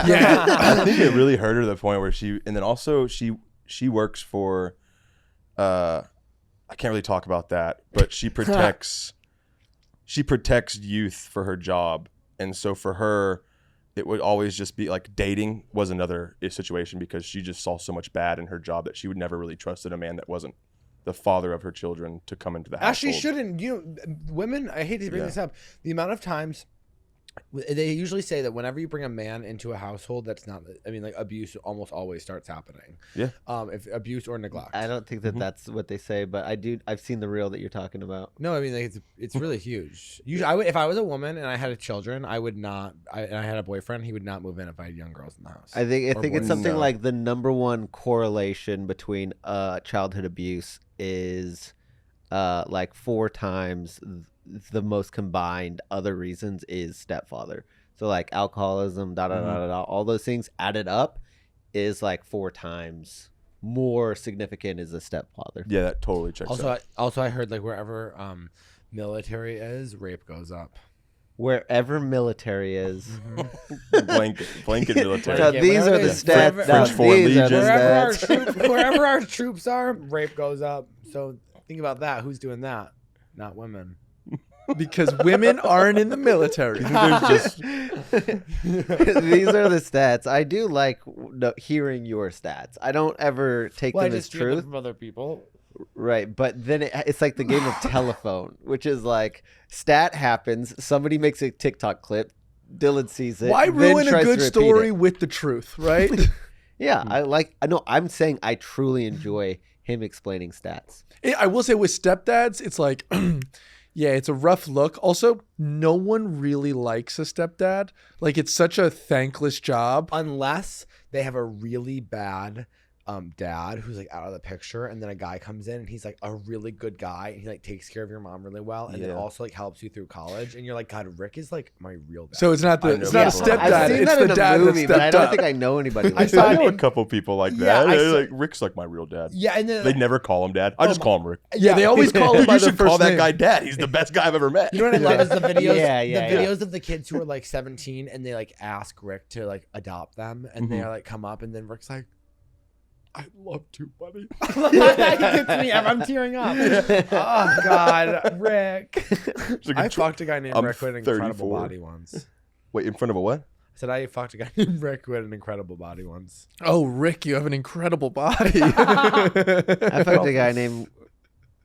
Yeah. I think it really hurt her to the point where and then also she works for, I can't really talk about that, but she protects youth for her job. And so for her, it would always just be like dating was another situation because she just saw so much bad in her job that she would never really trusted a man that wasn't the father of her children to come into the household. Actually, shouldn't. Women, I hate to bring this up. The amount of times they usually say that whenever you bring a man into a household, that's not, I mean, like abuse almost always starts happening. Yeah. If abuse or neglect. I don't think that that's what they say, but I've seen the reel that you're talking about. No, I mean, like, it's really huge. Usually, if I was a woman and I had children, I would not, and I had a boyfriend, he would not move in if I had young girls in the house. I think it's boys. something No. like the number one correlation between childhood abuse is like 4 times the most combined other reasons is stepfather. So like alcoholism, all those things added up is like 4 times more significant as a stepfather. Yeah, that totally checks out. Also, I heard like wherever military is, rape goes up. Wherever military is. Blanket military. So Okay, these whenever are the there's- stats. wherever- now, French Foreign these are the Legion. Wherever our troops are, rape goes up. So think about that. Who's doing that? Not women. Because women aren't in the military. There's just These are the stats. I do like hearing your stats. I don't ever take Well, I them as just hear them truth. from other people. Right, but then it's like the game of telephone, which is like stat happens, somebody makes a TikTok clip, Dylan sees it. Why then ruin a tries to good repeat story it. with the truth, right? Yeah, I know. I'm saying I truly enjoy him explaining stats. I will say with stepdads, it's like, yeah, it's a rough look. Also, no one really likes a stepdad. Like, it's such a thankless job. Unless they have a really bad dad who's like out of the picture, and then a guy comes in and he's like a really good guy and he like takes care of your mom really well, and then Yeah. also like helps you through college, and you're like, God, Rick is like my real dad. So it's not I know it's not a people. stepdad. I've seen It's that the in a dad movie, that but I stepped don't up. think I know anybody. I Like saw I that. know a in- couple people like Yeah, that. I They're saw- like Rick's like my real dad. Yeah, and then They never call him dad. I just call him Rick. Yeah, they always call him Dude, by you their should call first that name. guy dad. He's the best guy I've ever met. you know what I love is the videos. Yeah, the yeah. videos of the kids who are like 17 and they like ask Rick to like adopt them, and they are like come up, and then Rick's like, I love you, buddy. That gets me. I'm tearing up. Oh God, Rick. It's like I a fucked a guy named I'm Rick with an incredible 34. body once. Wait, in front of a what? I said I fucked a guy named Rick who had an incredible body once. Oh, Rick, you have an incredible body. I fucked a guy named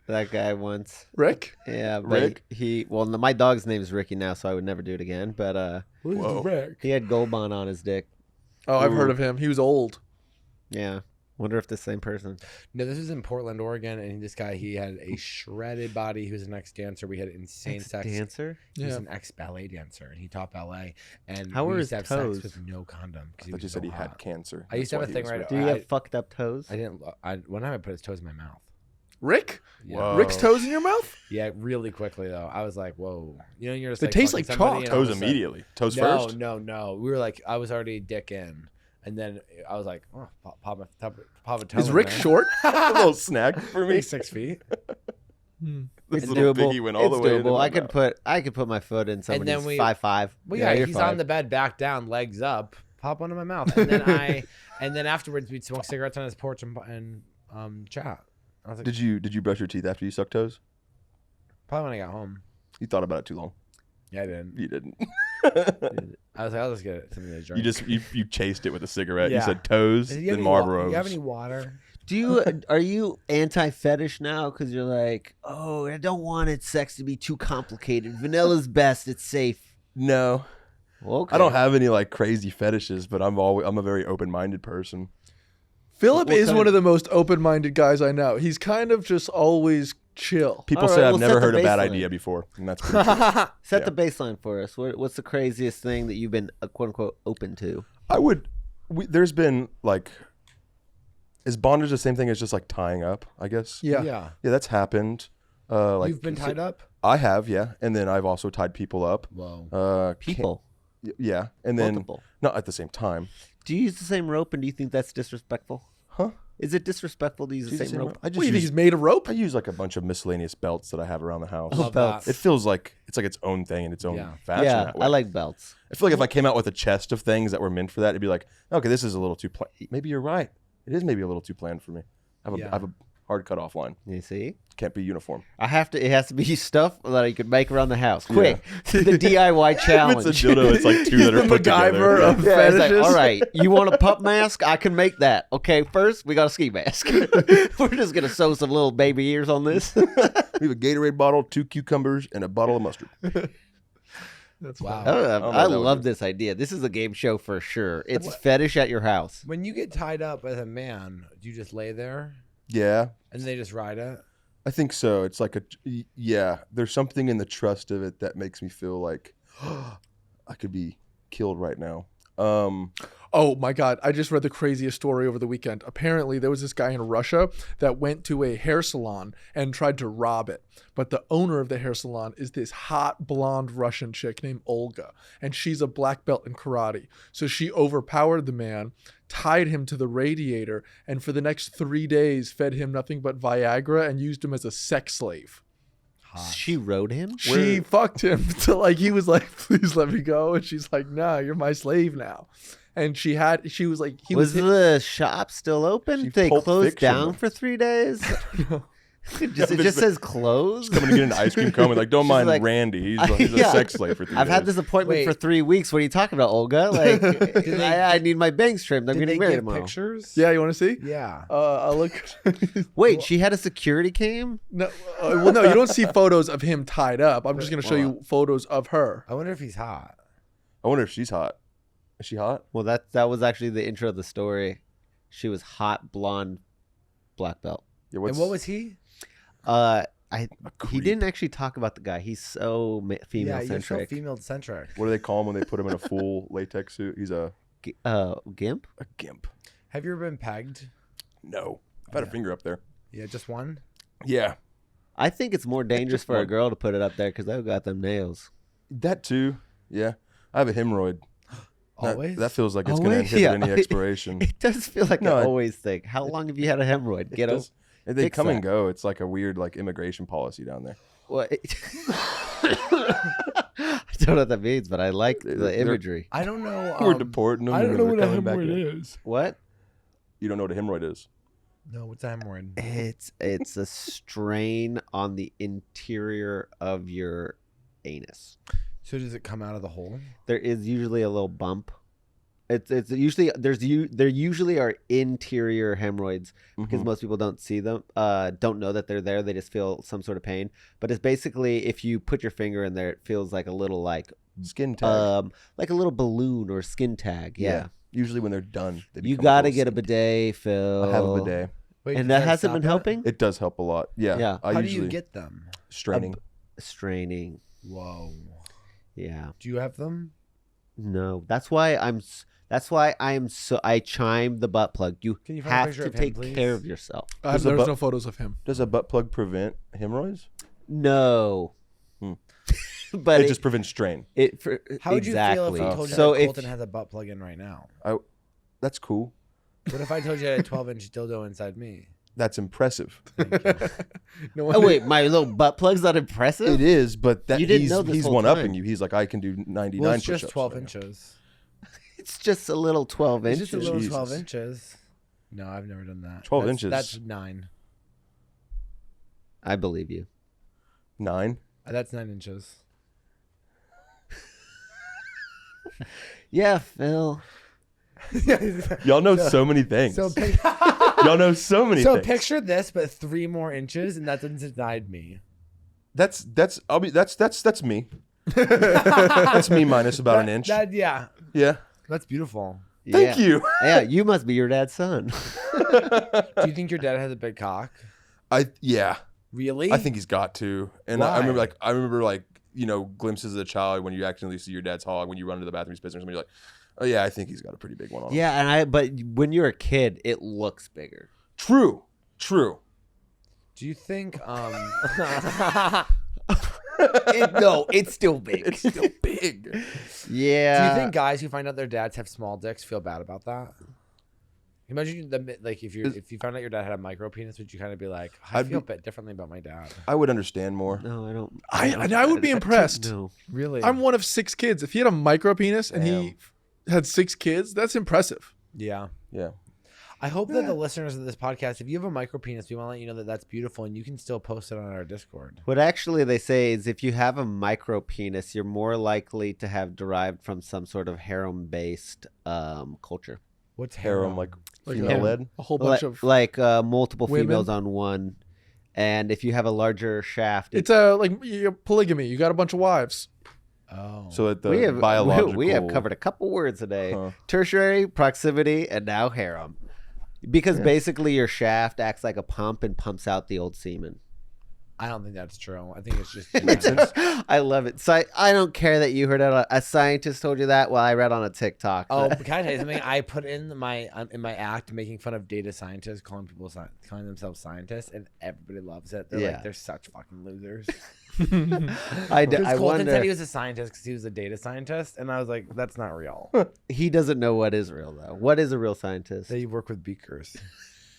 that guy once. Rick? Yeah, but Rick? my dog's name is Ricky now, so I would never do it again. But Who's Whoa. Rick? he had Gold Bond on his dick. Oh, I've Ooh. heard of him. He was old. Yeah, wonder if the same person. No, this was in Portland, Oregon, and this guy, he had a shredded body. He was an ex-dancer. We had insane sex. Dancer. He was Yeah. an ex-ballet dancer, and he taught ballet. And How we were used to his have toes? sex with no condom. I He thought was you said so he had hot. cancer. I used to have That's a thing why he was right- Do you I- have fucked up toes? I didn't. One time I put his toes in my mouth. Rick? Whoa. Rick's toes in your mouth? Yeah, really quickly though. I was like, "Whoa!" You know, you're just They like taste fucking like somebody, chalk. and all of Toes a sudden- immediately. Toes No, first. no. We were like, I was already dick in, and then I was like, "Oh, pop a toe." Is in Rick there. short? A little snack for me. He's 6 feet. This It's little doable. piggy went all It's the way into doable. my I could mouth. put my foot in somebody's then we- 5'5". Well, yeah, you're he's fine. on the bed, back down, legs up. pop one in my mouth, and then afterwards we'd smoke cigarettes on his porch and chat. I was like, Did you brush your teeth after you sucked toes? probably when I got home. You thought about it too long. Yeah, I didn't. You didn't. I was like, I'll just get something to drink. You chased it with a cigarette. You Yeah. said toes, Do you then have any Marlboros. you have any water? Are you anti-fetish now? Because you're like, oh, I don't want sex to be too complicated. Vanilla's best. It's safe. No, Okay. I don't have any like crazy fetishes, but I'm a very open-minded person. Philip What is kind one of- of the most open-minded guys I know. He's kind of just always chill. People All say right, I've well, never set the heard a bad baseline. idea before, and that's pretty true. Set Yeah. the baseline for us. What's the craziest thing that you've been quote unquote open to? There's been like, is bondage the same thing as just like tying up? I guess. Yeah. Yeah. Yeah, that's happened. Like You've been tied up? I have, yeah, and then I've also tied people up. Whoa. People. Yeah, and then Multiple. not at the same time. Do you use the same rope, and do you think that's disrespectful? Huh? Is it disrespectful to use the same rope? I What just do you think? use, He's made of rope? I use like a bunch of miscellaneous belts that I have around the house. Love belts. that. It feels like it's like its own thing in its own Yeah. fashion. Yeah, that way. I like belts. I feel like if I came out with a chest of things that were meant for that, it'd be like, okay, this is a little too planned. Maybe you're right. It is maybe a little too planned for me. I have a hard cutoff line. You see? Can't be uniform. It has to be stuff that you could make around the house. Quick. The DIY challenge. If it's a dildo, it's like two that are The put together. MacGyver of Yeah, it's like, fetishes. all right, you want a pup mask? I can make that. Okay, first we got a ski mask. We're just gonna sew some little baby ears on this. We have a Gatorade bottle, 2 cucumbers, and a bottle of mustard. That's Wow. fine. I love this idea. This is a game show for sure. It's fetish at your house. When you get tied up as a man, do you just lay there Yeah, and they just ride it? I think so. It's like there's something in the trust of it that makes me feel like I could be killed right now. Oh my God. I just read the craziest story over the weekend. Apparently, there was this guy in Russia that went to a hair salon and tried to rob it. But the owner of the hair salon is this hot blonde Russian chick named Olga. And she's a black belt in karate. So she overpowered the man, tied him to the radiator, and for the next 3 days fed him nothing but Viagra and used him as a sex slave. She rode him. She fucked him to like, he was like, please let me go. And she's like, nah, you're my slave now. And she was like, Was the shop still open? She Did they Pulp closed Fiction down them. for 3 days? It just says closed. Coming to get an ice cream cone, like, don't She's mind like, Randy. He's a Yeah. sex slave for 3 I've days. had this appointment Wait. for 3 weeks. What are you talking about, Olga? Like, I need my bangs trimmed. I'm Did getting they married give tomorrow. pictures? Yeah, you want to see? Yeah. I'll look. Wait, she had a security cam? No, well, no, you don't see photos of him tied up. I'm just gonna show you photos of her. I wonder if he's hot. I wonder if she's hot. Is she hot? Well, that was actually the intro of the story. She was hot, blonde, black belt. Yeah. And what was he? He creep. didn't actually talk about the guy. He's so female Yeah, you're so centric. female centric. What do they call him when they put him in a full latex suit? He's a Gimp? gimp. Have you ever been pegged? No. I've had a finger up there. Yeah, just one. Yeah. I think it's more dangerous Just for a one. girl to put it up there because they've got them nails. That too. Yeah. I have a hemorrhoid. Always. That feels like it's going to Always? inhibit Yeah. any exploration. It does feel like No, I it- always think. How long have you had a hemorrhoid? Get does- They fix come and that. go. It's like a weird like immigration policy down there. What? I don't know what that means, but I like the They're- imagery. I don't know. We're deporting them. I don't and know they're what a coming back in. hemorrhoid is. What? You don't know what a hemorrhoid is? No, what's a hemorrhoid? It's a strain on the interior of your anus. So does it come out of the hole? There is usually a little bump. It's usually there usually are interior hemorrhoids because Mhm. most people don't see them, don't know that they're there. They just feel some sort of pain. But it's basically if you put your finger in there, it feels like a little Skin tag. like a little balloon or skin tag. Yeah, Usually when they're done, they you become got to little get a skin- bidet, Phil. I have a bidet. Wait, And does that hasn't stop been it? helping. It does help a lot. Yeah. Yeah. I How do usually you get them? straining. Straining. Whoa. Yeah. Do you have them? No, that's why I chime the butt plug. You Can you find a have picture to of him, take please? care of yourself. Does a There's butt- no photos of him. Does a butt plug prevent hemorrhoids? No. Hmm. But It just prevents strain. How would you feel if exactly. I told you So that if Colton has a butt plug in right now? That's cool. What if I told you I had a 12-inch dildo inside me? That's impressive. No one. oh wait, my little butt plug's not impressive. It is, but that You didn't he's know this he's whole one upping time. you. He's like, I can do 99 Well, it's just push-ups 12 right now. inches. It's just a little 12 It's inches. just a little Jesus. 12 inches. No, I've never done that. 12 That's- inches. That's 9. I believe you. 9. That's 9 inches. Yeah, Phil. Y'all know so many things. So, Y'all know so many so things. picture this, but 3 more inches, and that denied me. That's me. That's me minus about an inch. Yeah, Yeah. that's beautiful. Thank you. Yeah, you must be your dad's son. Do you think your dad has a big cock? Yeah. Really? I think he's got to. And Why? I remember glimpses of the child when you accidentally see your dad's hog when you run to the bathroom, he's pissing or something. You're like, oh yeah, I think he's got a pretty big one on him. Yeah, but when you're a kid, it looks bigger. True. Do you think No, it's still big. It's still big. Yeah. do you think guys who find out their dads have small dicks feel bad about that? Imagine if you found out your dad had a micro penis, would you kind of be like, I feel a bit differently about my dad? I would understand more. No, I don't. I would be impressed. No. Really? I'm one of 6 kids. If he had a micro penis and he had 6 kids, that's impressive. Yeah. Yeah. I hope that the listeners of this podcast, if you have a micro penis, we want to let you know that that's beautiful, and you can still post it on our Discord. What actually they say is if you have a micro penis, you're more likely to have derived from some sort of harem-based culture. What's Harem, harem? like Like female led. a whole bunch of. multiple women? females on one, and if you have a larger shaft, It's polygamy. You got a bunch of wives. Oh. So that the we have biological. we have covered a couple words today: Huh. tertiary, proximity, and now harem. Because basically your shaft acts like a pump and pumps out the old semen. I don't think that's true. I think it's just Makes sense. I love it. So I don't care that you heard it. A scientist told you that. Well, I read on a TikTok. Oh, can I tell you something? I put in my act making fun of data scientists, calling themselves scientists, and everybody loves it. They're Yeah. like, they're such fucking losers. I Because Colton wonder. said he was a scientist because he was a data scientist, and I was like, that's not real. He doesn't know what is real though. What is a real scientist? They work with beakers.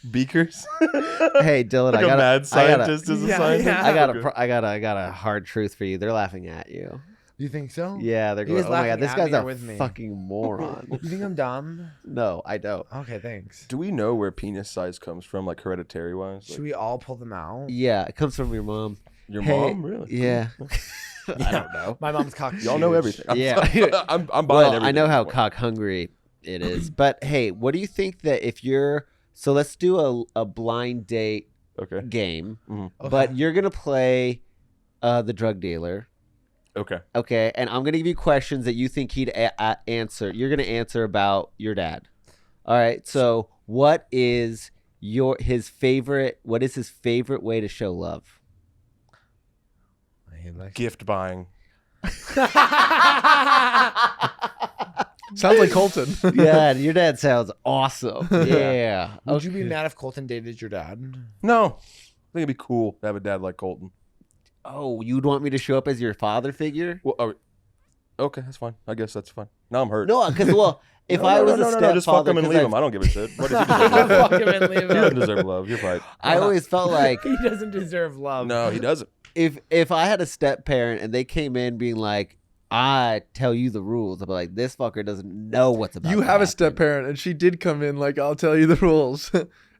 Beakers. Hey, Dylan, Like I got a mad scientist is a Yeah, scientist. yeah. I got a hard truth for you. They're laughing at you. You think so? Yeah, they're You going. guys Oh my god, laughing this at guy's me or a with me? fucking moron. You think I'm dumb? No, I don't. Okay, thanks. Do we know where penis size comes from, like hereditary wise? Should we all pull them out? Yeah, it comes from your mom. Your Hey, mom, really? Yeah. I don't know. My mom's cock. Y'all know everything. Yeah. I'm buying Well, everything. I know how at this point. cock hungry it is, but hey, what do you think that if you're so let's do a blind date Okay. game, Okay. but you're gonna play the drug dealer. Okay. Okay, and I'm gonna give you questions that you think he'd answer. You're gonna answer about your dad. All right. So, what is his favorite? What is his favorite way to show love? Gift buying. Sounds like Colton. Yeah, your dad sounds awesome. Yeah. Would you be mad if Colton dated your dad? No. I think it'd be cool to have a dad like Colton. Oh, you'd want me to show up as your father figure? Well, okay, that's fine. I guess that's fine. Now I'm hurt. No, because if No, I no, was no, a no, stepfather, just fuck him and 'cause leave I- him. I don't give a shit. What does he deserve? Fuck him and leave He doesn't him. deserve love. You're right. I always felt like He doesn't deserve love. No, he doesn't. if I had a step parent and they came in being like, I tell you the rules, I'd be like, this fucker doesn't know what's about. You to have a happen. step parent, and she did come in like, I'll tell you the rules.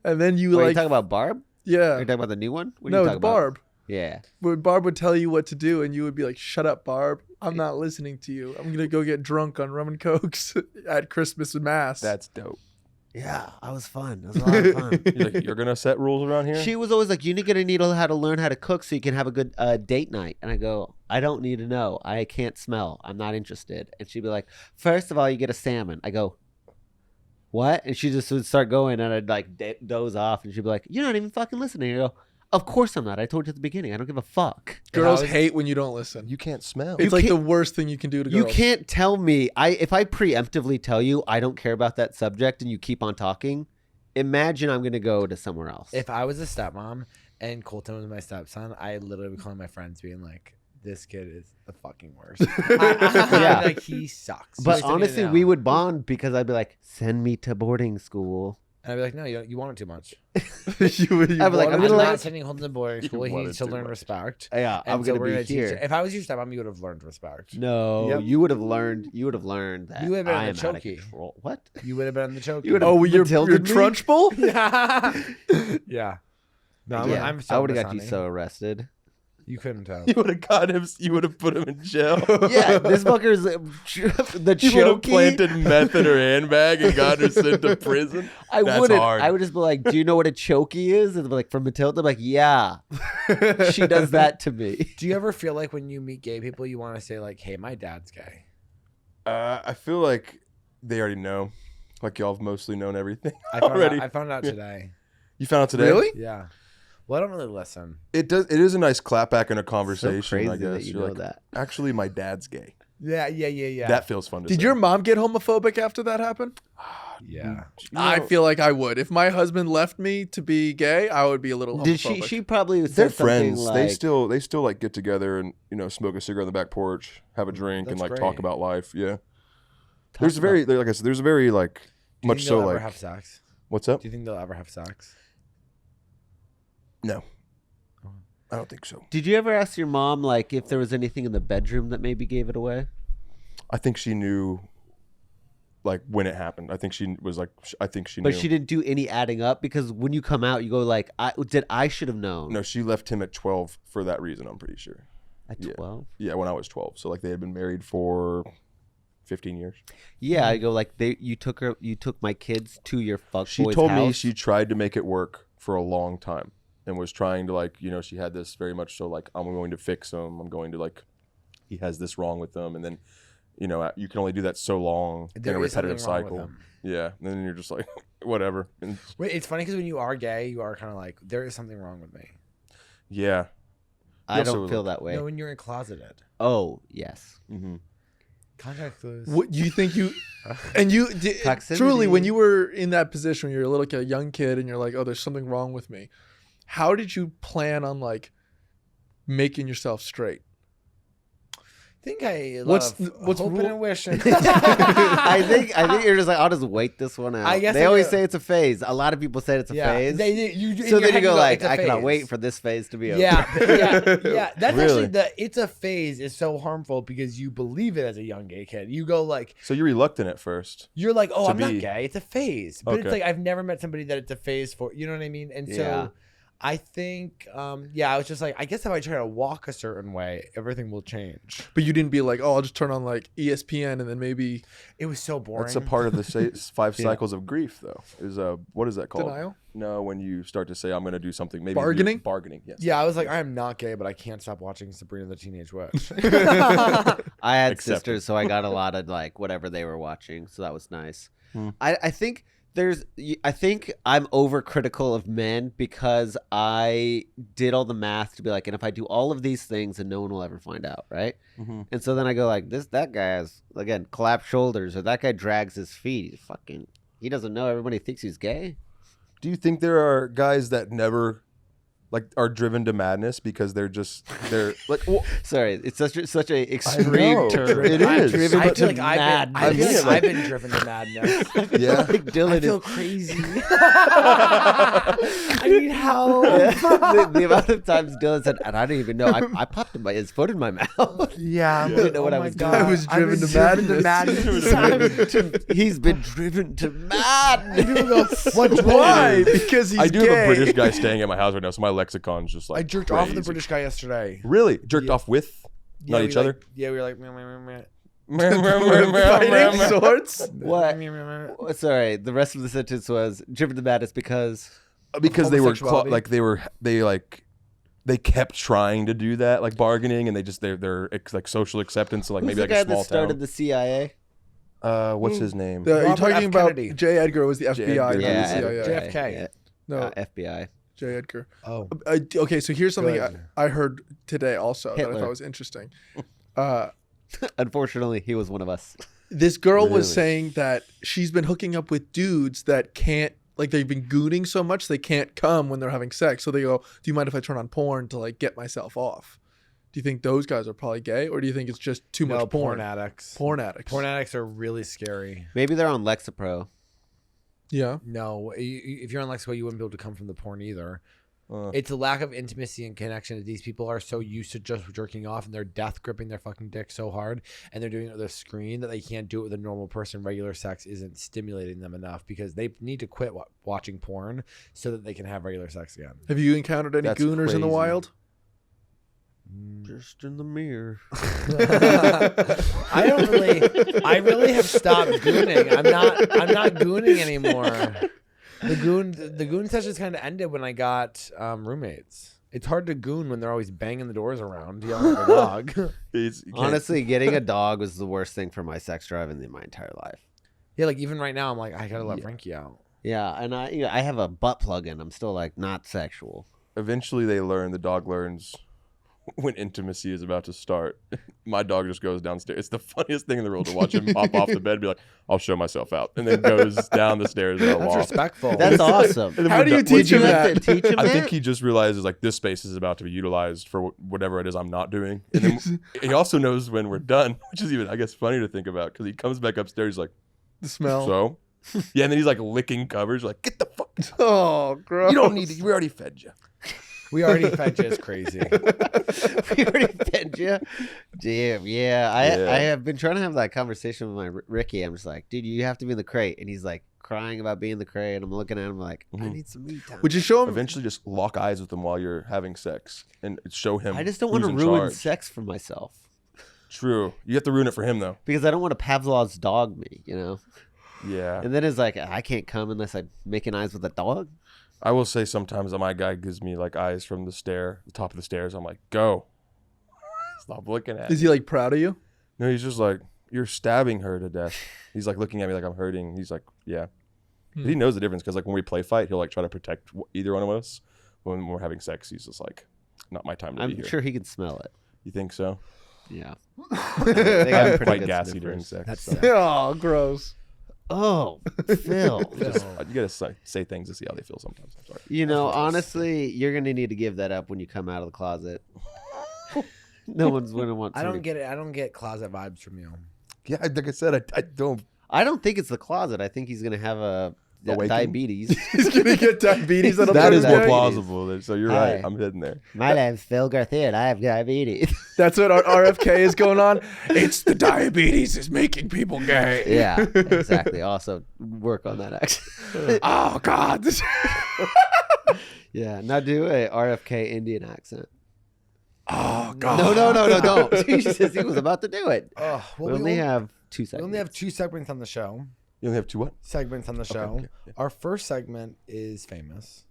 And then you Are you like, talking about Barb? Are yeah. you talking about the new one? What are No, you it's talking about? Barb. Yeah. But Barb would tell you what to do, and you would be like, shut up, Barb. I'm not listening to you. I'm going to go get drunk on rum and cokes at Christmas and Mass. That's dope. Yeah, I was fun. It was a lot of fun. You're like, you're gonna set rules around here. She was always like, you're going to need how to learn how to cook so you can have a good date night. And I go, I don't need to know. I can't smell. I'm not interested. And she'd be like, first of all, you get a salmon. I go, what? And she just would start going, and I'd like doze off. And she'd be like, you're not even fucking listening. I go, of course I'm not. I told you at the beginning. I don't give a fuck. Girls If I was- hate when you don't listen. You can't smell. It's like the can't- worst thing you can do to You girls. can't tell me. If I preemptively tell you I don't care about that subject and you keep on talking, imagine I'm going to go to somewhere else. If I was a stepmom and Colton was my stepson, I literally would call my friends being like, this kid is the fucking worst. Yeah. Like, he sucks. But Just so you honestly, know. we would bond because I'd be like, send me to boarding school. And I'd be like, no, you want it too much. you I'd be like, I'm I'm gonna not let. sending Colton to boarding school. He want needs it to too learn much. respect. Yeah, I'm And so gonna we're be gonna teach. here. If I was your stepmom, you would have learned respect. No, Yep. you would have learned. You would have learned that You would have been I in am the out of chokey. control. What? You would have been in the choke. You would've- Oh, your Matilda'd me? trunch bowl? Yeah. Yeah. No, Yeah, I'm I would have got you Sonny. so arrested. You couldn't have. You would have got him. You would have put him in jail. Yeah, this fucker's the You would have chokey. planted meth in her handbag and got her sent to prison. I That's wouldn't. hard. I would just be like, "Do you know what a chokey is?" And they'd be like, "From Matilda." I'm like, "Yeah, she does that to me." Do you ever feel like when you meet gay people, you want to say like, "Hey, my dad's gay"? I feel like they already know. Like y'all have mostly known everything I found already. Out, I found out today. You found out today? Really? Yeah. Well, I don't really listen. It does. It is a nice clapback in a So conversation. crazy I guess that you You're know like, that. actually, my dad's gay. Yeah. That feels fun to Did say. your mom get homophobic after that happened? Yeah. I feel like I would. If my husband left me to be gay, I would be a little homophobic. Did she? She probably said They're something friends. Like, They still like get together and smoke a cigarette on the back porch, have a drink, and That's like great. talk about life. Yeah. talk There's about- like I said, there's a very like Do you much think so they'll ever like have sex? what's up? Do you think they'll ever have sex? No, I don't think so. Did you ever ask your mom like if there was anything in the bedroom that maybe gave it away? I think she knew, like when it happened. I think she was like, I think she But knew. she didn't do any adding up because when you come out, you go like, I should have known. No, she left him at 12 for that reason. I'm pretty sure. At Yeah. 12. Yeah, when I was 12. So like they had been married for 15 years. Yeah, I go like you took my kids to your fuck She boy's told me house. she tried to make it work for a long time and was trying to like, she had this very much so like, I'm going to fix him. I'm going to like, he has this wrong with them. And then, you can only do that so long There in a is something repetitive wrong with cycle. him. Yeah. And then you're just like, whatever. And Wait, it's funny because when you are gay, you are kind of like, there is something wrong with me. yeah. I also don't feel look- that way. No, when you're closeted. Oh yes. Mm-hmm. Contact clues. What you think you and you Proximity. truly when you were in that position when you're like a young kid and you're like, oh, there's something wrong with me. How did you plan on like making yourself straight? I think I What's what's hoping rule- and wishing. I think you're just like I'll just wait this one out. I guess they I always do. say it's a phase. A lot of people say it's a phase. in so your then head you go like, "It's a I cannot phase." wait for this phase to be over. Yeah. That's Really? actually it's a phase is so harmful because you believe it as a young gay kid. You go like, So you're reluctant at first. you're like, oh, To I'm not be- gay. It's a phase. But it's Okay. like I've never met somebody that it's a phase for. You know what I mean? And Yeah. so I think, I was just like, I guess if I try to walk a certain way, everything will change. But you didn't be like, oh, I'll just turn on like ESPN and then maybe It was so boring. That's a part of the 5 cycles of grief, though. Is what is that called? denial. No, when you start to say I'm going to do something, maybe Bargaining? Bargaining, yes. Yeah, I was like, I am not gay, but I can't stop watching Sabrina the Teenage Witch. I had Accepted. sisters, so I got a lot of like whatever they were watching, so that was nice. Hmm. I think I'm overcritical of men because I did all the math to be like, and if I do all of these things, and no one will ever find out, right? Mm-hmm. And so then I go like, that guy has again collapsed shoulders, or that guy drags his feet. He doesn't know. Everybody thinks he's gay. Do you think there are guys that never like are driven to madness because they're like well, Sorry, it's such a extreme know. term. It I'm is. driven I to feel like madness. I've mean it, like- been driven to madness. yeah. Like Dylan I feel is crazy. I need help. the amount of times Dylan said, and I didn't even know. I popped his foot in my mouth. Yeah, I didn't know what I was doing. I was driven to madness. He's been driven to madness. Why? Because he's I do gay. have a British guy staying at my house right now, so my lexicon's just like I jerked off with the crazy. British guy yesterday. Really? Jerked off with? Not we each other? Yeah, we were like, meh, meh, meh, Fighting swords. What? meh, meh, meh, meh. Sorry, the rest of the sentence was driven to madness because Because they were Homosexuality. they kept trying to do that, like bargaining, and they're like social acceptance, so like who's maybe the like guy a small that started town. the CIA? What's his name? You're Robert talking F. about Kennedy. J. Edgar was the FBI. J. not Edgar. the Yeah, CIA. JFK. No, FBI. J. Edgar. Oh, Okay, so here's something Good. I heard today also that I Hitler. thought was interesting. Unfortunately, he was one of us. This girl was Really? saying that she's been hooking up with dudes that can't, like they've been gooning so much they can't come when they're having sex. So they go, do you mind if I turn on porn to like get myself off? Do you think those guys are probably gay, or do you think it's just too no, much porn? porn addicts. Porn addicts. Porn addicts are really scary. Maybe they're on Lexapro. Yeah. No, if you're on Lexco, you wouldn't be able to come from the porn either. Uh, It's a lack of intimacy and connection. These people are so used to just jerking off, and they're death gripping their fucking dick so hard, and they're doing it with a screen that they can't do it with a normal person. Regular sex isn't stimulating them enough because they need to quit watching porn so that they can have regular sex again. Have you encountered any That's gooners in the crazy. wild? Just in the mirror. I really have stopped gooning. I'm not gooning anymore. The goon sessions kind of ended when I got roommates. It's hard to goon when they're always banging the doors around, yelling at the dog. you can't- Honestly, getting a dog was the worst thing for my sex drive in my entire life. Yeah, like even right now, I'm like, I gotta let Frankie out. Yeah, and I have a butt plug in. I'm still like not sexual. eventually they learn. The dog learns when intimacy is about to start. My dog just goes downstairs. It's the funniest thing in the world to watch him hop off the bed and be like, I'll show myself out. And then goes down the stairs and I That's walk. respectful. That's awesome. And then How we're do you done- teach him have to that? teach him I think that? he just realizes like this space is about to be utilized for whatever it is I'm not doing. And then he also knows when we're done, which is even, I guess, funny to think about because he comes back upstairs like, The smell. so? Yeah, and then he's like licking covers like, get the fuck out. Oh, gross. You don't need to. We already fed you. We already fed you. It's crazy. We already fed you. Damn, yeah. I Yeah. have been trying to have that conversation with my Ricky. I'm just like, dude, you have to be in the crate. And he's like crying about being in the crate. And I'm looking at him like, I Mhm. need some me time. Would you show him? Eventually just lock eyes with him while you're having sex and show him. I just don't want who's to in ruin charge. sex for myself True. You have to ruin it for him though. because I don't want to Pavlov's dog me, you know? Yeah. And then it's like, I can't come unless I'm making eyes with a dog. I will say sometimes that my guy gives me like eyes from the top of the stairs. I'm like, go. Stop looking at me. Is he like proud of you? No, he's just like, you're stabbing her to death. He's like looking at me like I'm hurting. He's like, yeah. Hmm. He knows the difference because like when we play fight, he'll like try to protect either one of us. When we're having sex, he's just like, not my time to be I'm here. sure he can smell it. You think so? Yeah. I'm quite gassy during sex. That's so. Oh, gross. Oh, Phil. You gotta say things to see how they feel sometimes. I'm sorry. You know, honestly, you're going to need to give that up when you come out of the closet. No one's going to want to. I don't get it. I don't get closet vibes from you. Yeah, like I said, I don't. I don't think it's the closet. I think he's going to have Awakening? diabetes. He's gonna get diabetes. That That is is more gay. plausible. So you're Hi. right. I'm heading there. My name's Phil Garcia and I have diabetes. That's what our RFK is going on. It's the diabetes is making people gay. Yeah, exactly. Also, work on that actually. Oh God. Yeah, now do a RFK Indian accent. Oh God. No, don't. Jesus, he was about to do it. Oh, We only have 2 seconds. we only have 2 segments on the show. You only have two what? Segments on the show. okay, yeah. Our first segment is famous,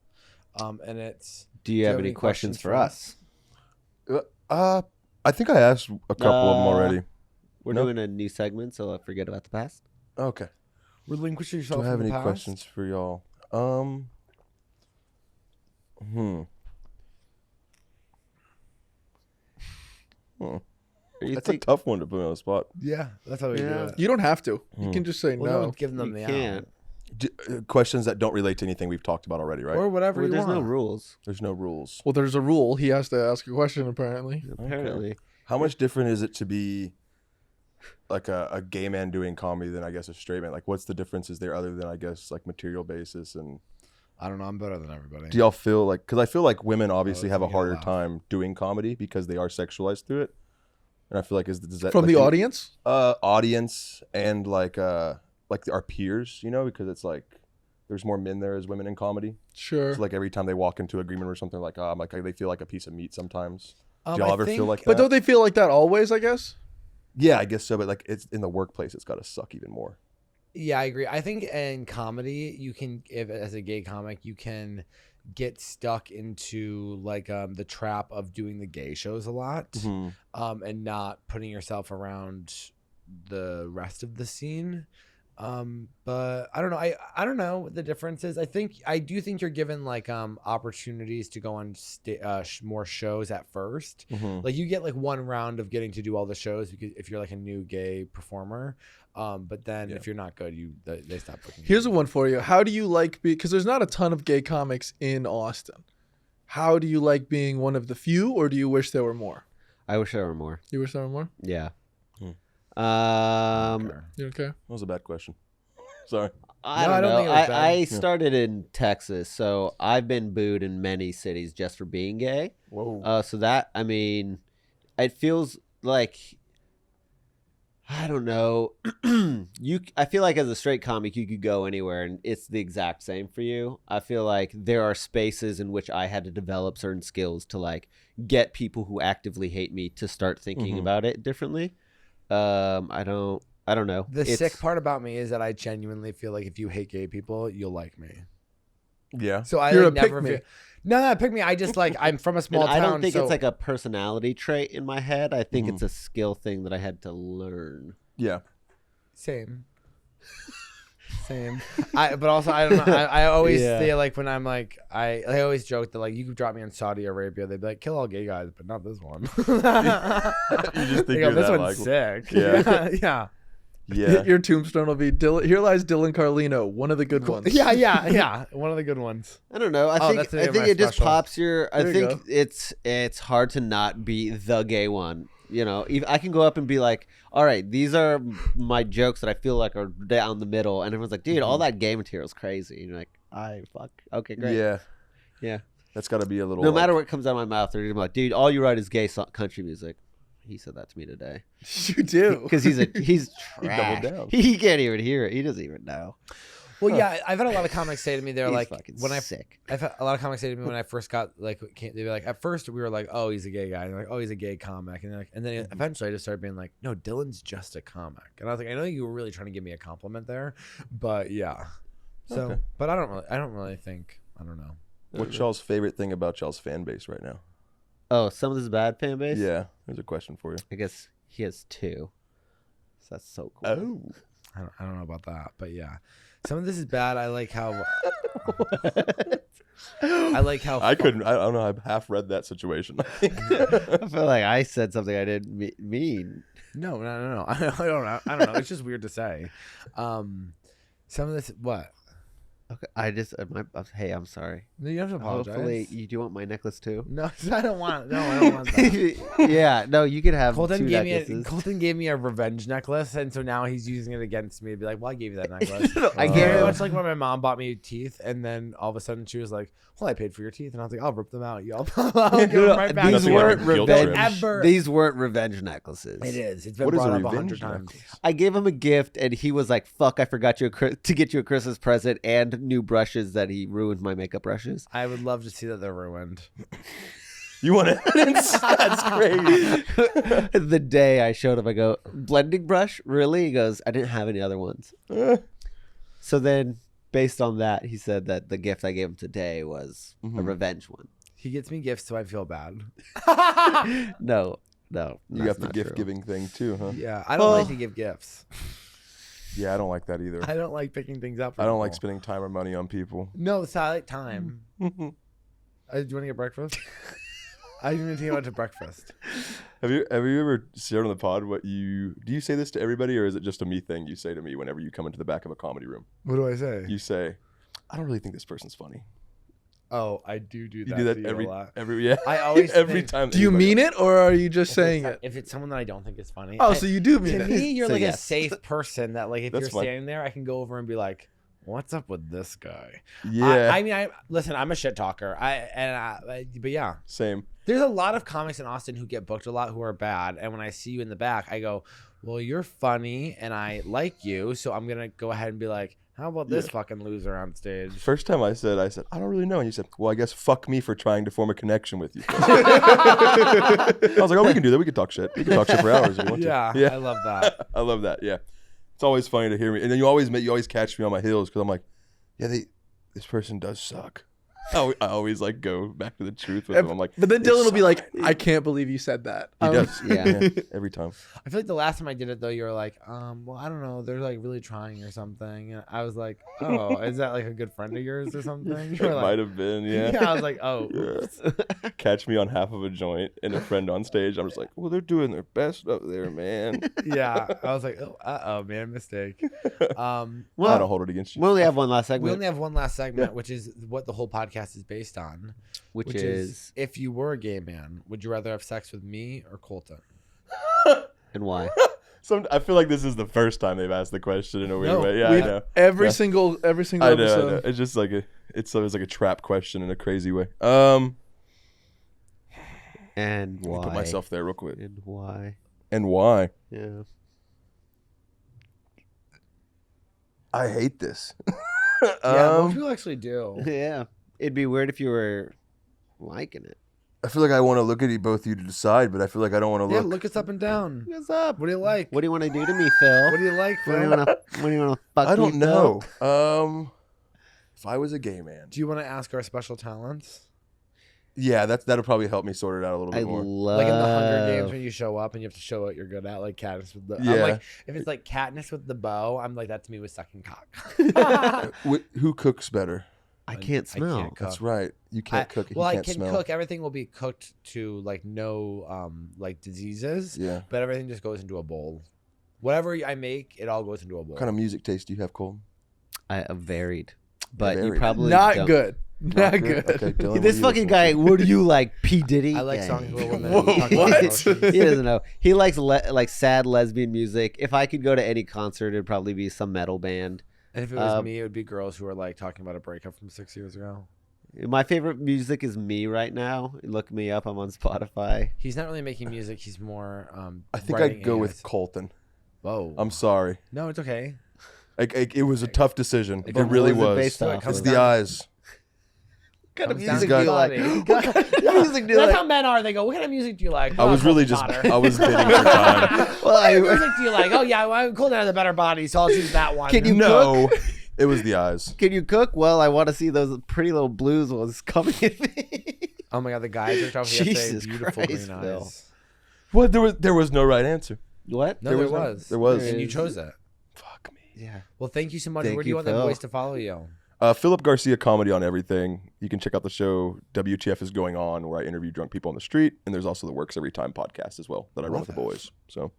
and it's. Do you have any questions for us? I think I asked a couple of them already. We're Nope. doing a new segment, so forget about the past. Okay. Relinquish Do yourself. I have from any the past. questions for y'all? You That's think a tough one to put me on the spot. Yeah, that's how we do it. You don't have to. You can just say Well, no no. one's giving them you the can't? Questions that don't relate to anything we've talked about already, right? or whatever Well, you there's want. no rules. There's no rules. Well, there's a rule. He has to ask a question apparently. Apparently, How much different is it to be like a gay man doing comedy than I guess a straight man? Like, what's the differences there other than I guess like material basis? And I don't know. I'm better than everybody. do y'all feel like? Because I feel like women obviously it's have a gonna get harder loud. time doing comedy because they are sexualized through it. And I feel like does that From like, the audience? audience and like our peers, you know, because it's like there's more men there as women in comedy. Sure. So like every time they walk into agreement or something like, I'm like they feel like a piece of meat sometimes. Do I y'all ever feel think- like that? But don't they feel like that always, I guess? Yeah, I guess so. But like it's in the workplace, it's got to suck even more. Yeah, I agree. I think in comedy, you can, if as a gay comic, you can get stuck into like the trap of doing the gay shows a lot, and not putting yourself around the rest of the scene. But I don't know. I don't know what the difference is. I do think you're given like opportunities to go on more shows at first. Like you get like one round of getting to do all the shows because if you're like a new gay performer. But then if you're not good, they stop booking. Here's a one for you. How do you like because there's not a ton of gay comics in Austin. How do you like being one of the few, or do you wish there were more? I wish there were more. You wish there were more? Yeah. Okay. You okay? That was a bad question. Sorry. I No, don't I don't know. think it was bad. I started in Texas, so I've been booed in many cities just for being gay. Whoa. So that, I mean, it feels like, I don't know. I feel like as a straight comic, you could go anywhere and it's the exact same for you. I feel like there are spaces in which I had to develop certain skills to like get people who actively hate me to start thinking about it differently. I don't know. The sick part about me is that I genuinely feel like if you hate gay people, you'll like me. Yeah. So I You're like, a never pick-me. feel. No, pick me. I just like I'm from a small And town. I don't think so it's like a personality trait in my head. I think it's a skill thing that I had to learn. Yeah. same. But also I don't know. I always Yeah. feel like when I'm like I always joke that like you could drop me in Saudi Arabia, they'd be like kill all gay guys, but not this one. You just think They go, you're this that one's like. sick. Yeah. yeah. Yeah. Your tombstone will be here lies Dylan Carlino, one of the good ones. Yeah. One of the good ones. I don't know. I Oh, think that's the name of my it just special. pops your. I There you think go. it's hard to not be the gay one. You know, I can go up and be like, "All right, these are my jokes that I feel like are down the middle," and everyone's like, "Dude, all that gay material is crazy." And you're like, "I fuck, okay, great, Yeah. yeah." That's got to be a little. No matter what comes out of my mouth, they're gonna be like, "Dude, all you write is gay country music." He said that to me today You do. because he's He trash. doubled down. He can't even hear it. He doesn't even know. Well, yeah, I've had a lot of comics say to me, they're He's like, fucking when sick. I've had a lot of comics say to me when I first got like, they'd be like, at first we were like, oh, he's a gay guy, and they're like, oh, he's a gay comic, and they're like, and then eventually I just started being like, no, Dylan's just a comic, and I was like, I know you were really trying to give me a compliment there, but yeah, so, Okay. but I don't really think, I don't know. What's y'all's favorite thing about y'all's fan base right now? Oh, some of this bad fan base. Yeah. There's a question for you. I guess he has two. So that's so cool. Oh. I don't know about that, but yeah, some of this is bad. I like how. I like how. I couldn't. I don't know. I half read that situation. I feel like I said something I didn't mean. No. I don't know. I don't know. It's just weird to say. Some of this, what? Okay, I just hey, I'm sorry. No, you don't have to apologize. Hopefully, you do want my necklace too. No, I don't want. No, I don't want that. Yeah, no, you could have Colton two gave necklaces. Colton gave me a revenge necklace, and so now he's using it against me to be like, "Well, I gave you that necklace." I It's gave very him- much like when my mom bought me teeth, and then all of a sudden she was like, "Well, I paid for your teeth," and I was like, "I'll rip them out, y'all." I'll give them right back. These Nothing weren't like a guilt revenge. trip. Ever. These weren't revenge necklaces. It is. It's been What is brought a up revenge 100 times. necklace? I gave him a gift, and he was like, "Fuck! I forgot you to get you a Christmas present and new brushes that he ruined my makeup brushes." I would love to see that they're ruined. You want evidence? That's crazy. The day I showed him, I go, "Blending brush? Really?" He goes, "I didn't have any other ones." So then, based on that, he said that the gift I gave him today was a revenge one. He gets me gifts, so I feel bad. No, You that's got the not gift true. giving thing too, huh? Yeah, I don't like to give gifts. Yeah, I don't like that either. I don't like picking things up. For I don't like people. spending time or money on people. No, so I like time. Do you want to get breakfast? I didn't even think about to breakfast. Have you ever shared on the pod do you say this to everybody, or is it just a me thing you say to me whenever you come into the back of a comedy room? What do I say? You say, I don't really think this person's funny. Oh, I do that. You do that to every a lot. yeah. I always every think- time. Do you mean it, or are you just saying it? If it's someone that I don't think is funny. Oh, so you do mean to it. me, you're So like a yes. safe person that like if That's you're fine. standing there, I can go over and be like, "What's up with this guy?" Yeah. I mean, listen. I'm a shit talker. But yeah, Same. there's a lot of comics in Austin who get booked a lot who are bad, and when I see you in the back, I go, "Well, you're funny, and I like you, so I'm gonna go ahead and be like, how about this fucking loser on stage?" First time I said, I don't really know. And you said, well, I guess fuck me for trying to form a connection with you. I was like, oh, we can do that. We can talk shit. We can talk shit for hours if we want Yeah, to. Yeah. I love that. I love that. Yeah. It's always funny to hear me. And then you always catch me on my heels because I'm like, yeah, this person does suck. I always like go back to the truth with them. I'm like, But then "They Dylan will be suck." like, I can't believe you said that. He does. Yeah. Every time. I feel like the last time I did it though, you were like, well, I don't know, they're like really trying or something. And I was like, oh, is that like a good friend of yours or something? You were It like, might have been. Yeah. yeah. I was like, oh, oops. Catch me on half of a joint and a friend on stage. I'm just like, well, they're doing their best up there, man. Yeah. I was like, oh, man, mistake. I don't hold it against you. We only have one last We segment, only have one last segment, which is what the whole podcast is based on, which is if you were a gay man, would you rather have sex with me or Colton? and why? I feel like this is the first time they've asked the question in a weird way. Yeah, I know. Every single I know, episode. I know. It's just like it's always like a trap question in a crazy way. And Let me why? put myself there real quick. And why? And why? Yeah. I hate this. Yeah, most people actually do. Yeah. It'd be weird if you were liking it. I feel like I want to look at both of you to decide, but I feel like I don't want to Yeah, look. look us up and down. What's up? What do you like? What do you want to do to me, Phil? What do you like, What do you Phil? want to fuck I don't me, Phil? know. If I was a gay man, Do you want to ask our special talents? yeah, that'll probably help me sort it out a little I bit more. love Like in the Hunger Games when you show up and you have to show what you're good at, like Katniss with the. I'm Yeah. like, if it's like Katniss with the bow, I'm like, that to me was sucking cock. Who cooks better? I can't smell. I can't cook. That's right. You can't cook. If Well, you I can't can smell. cook. Everything will be cooked to like no like diseases. Yeah. But everything just goes into a bowl. Whatever I make, it all goes into a bowl. What kind of music taste do you have, Colton? I varied, but you Varied. probably Not don't. good. Not good. Okay, Dylan, what This do you fucking listen guy, to? what do you like, P Diddy? I like Yeah. songs where women Whoa, talk about what? emotions. He doesn't know. He likes like sad lesbian music. If I could go to any concert, it'd probably be some metal band. And if it was me, it would be girls who are like talking about a breakup from 6 years ago. My favorite music is me right now. Look me up. I'm on Spotify. He's not really making music. He's more. I think writing I'd go AIs. with Colton. Whoa. I'm sorry. No, it's okay. It was a tough decision. It But really what was it was. based off It of? comes It's the down- eyes. What kind of Comes down music to do you like? quality. What kind of music do you That's like? how men are. They go, "What kind of music do you like?" I was really just. I was bidding for time. Well, What kind of I, music do you like? Oh yeah, well, Colton has a better body, so I'll choose that one. Can you No, it was the eyes. can you cook? Well, I want to see those pretty little blues ones coming at me. Oh my god, the guys are talking yesterday. Jesus Beautiful Christ, green Phil. eyes. What? There was no right answer. What? No, there was was. There was. And you chose it. Fuck me. Yeah. Well, thank you so much. Thank Where do you you, want the Phil. boys to follow you? Phillip Garcia comedy on everything. You can check out the show WTF is Going On, where I interview drunk people on the street, and there's also the Works Every Time podcast as well that I run with the boys. So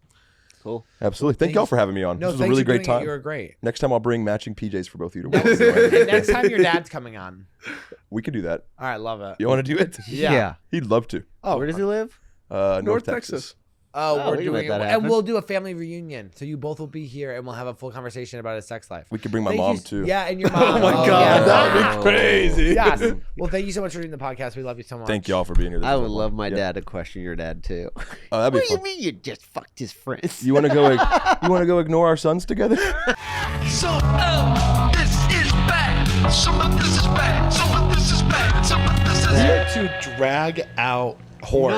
Cool. absolutely, thank y'all for having me on. No, this was a thanks really for great doing it. time. You were great. Next time I'll bring matching PJs for both of you to Next, wear. next time your dad's coming on. We could do that. All right, love it. You want to do it? Yeah. He'd love to. Oh, where does he live? North Texas. Oh, Oh, we're we can doing let it, that and happen. we'll do a family reunion. So you both will be here, and we'll have a full conversation about his sex life. We could bring my Thank mom you- too. Yeah, and your mom. Oh my Oh, god, yeah. that would be crazy. Yes. Well, thank you so much for doing the podcast. We love you so much. Thank y'all for being here. This I was would fun. love my Yeah. dad to question your dad too. Oh, that'd be What do you fun. mean you just fucked his friends? You want to go? You want to go ignore our sons together? So, this is bad. Some of this is bad. Some of this is bad. Some of this is Here to drag out whores.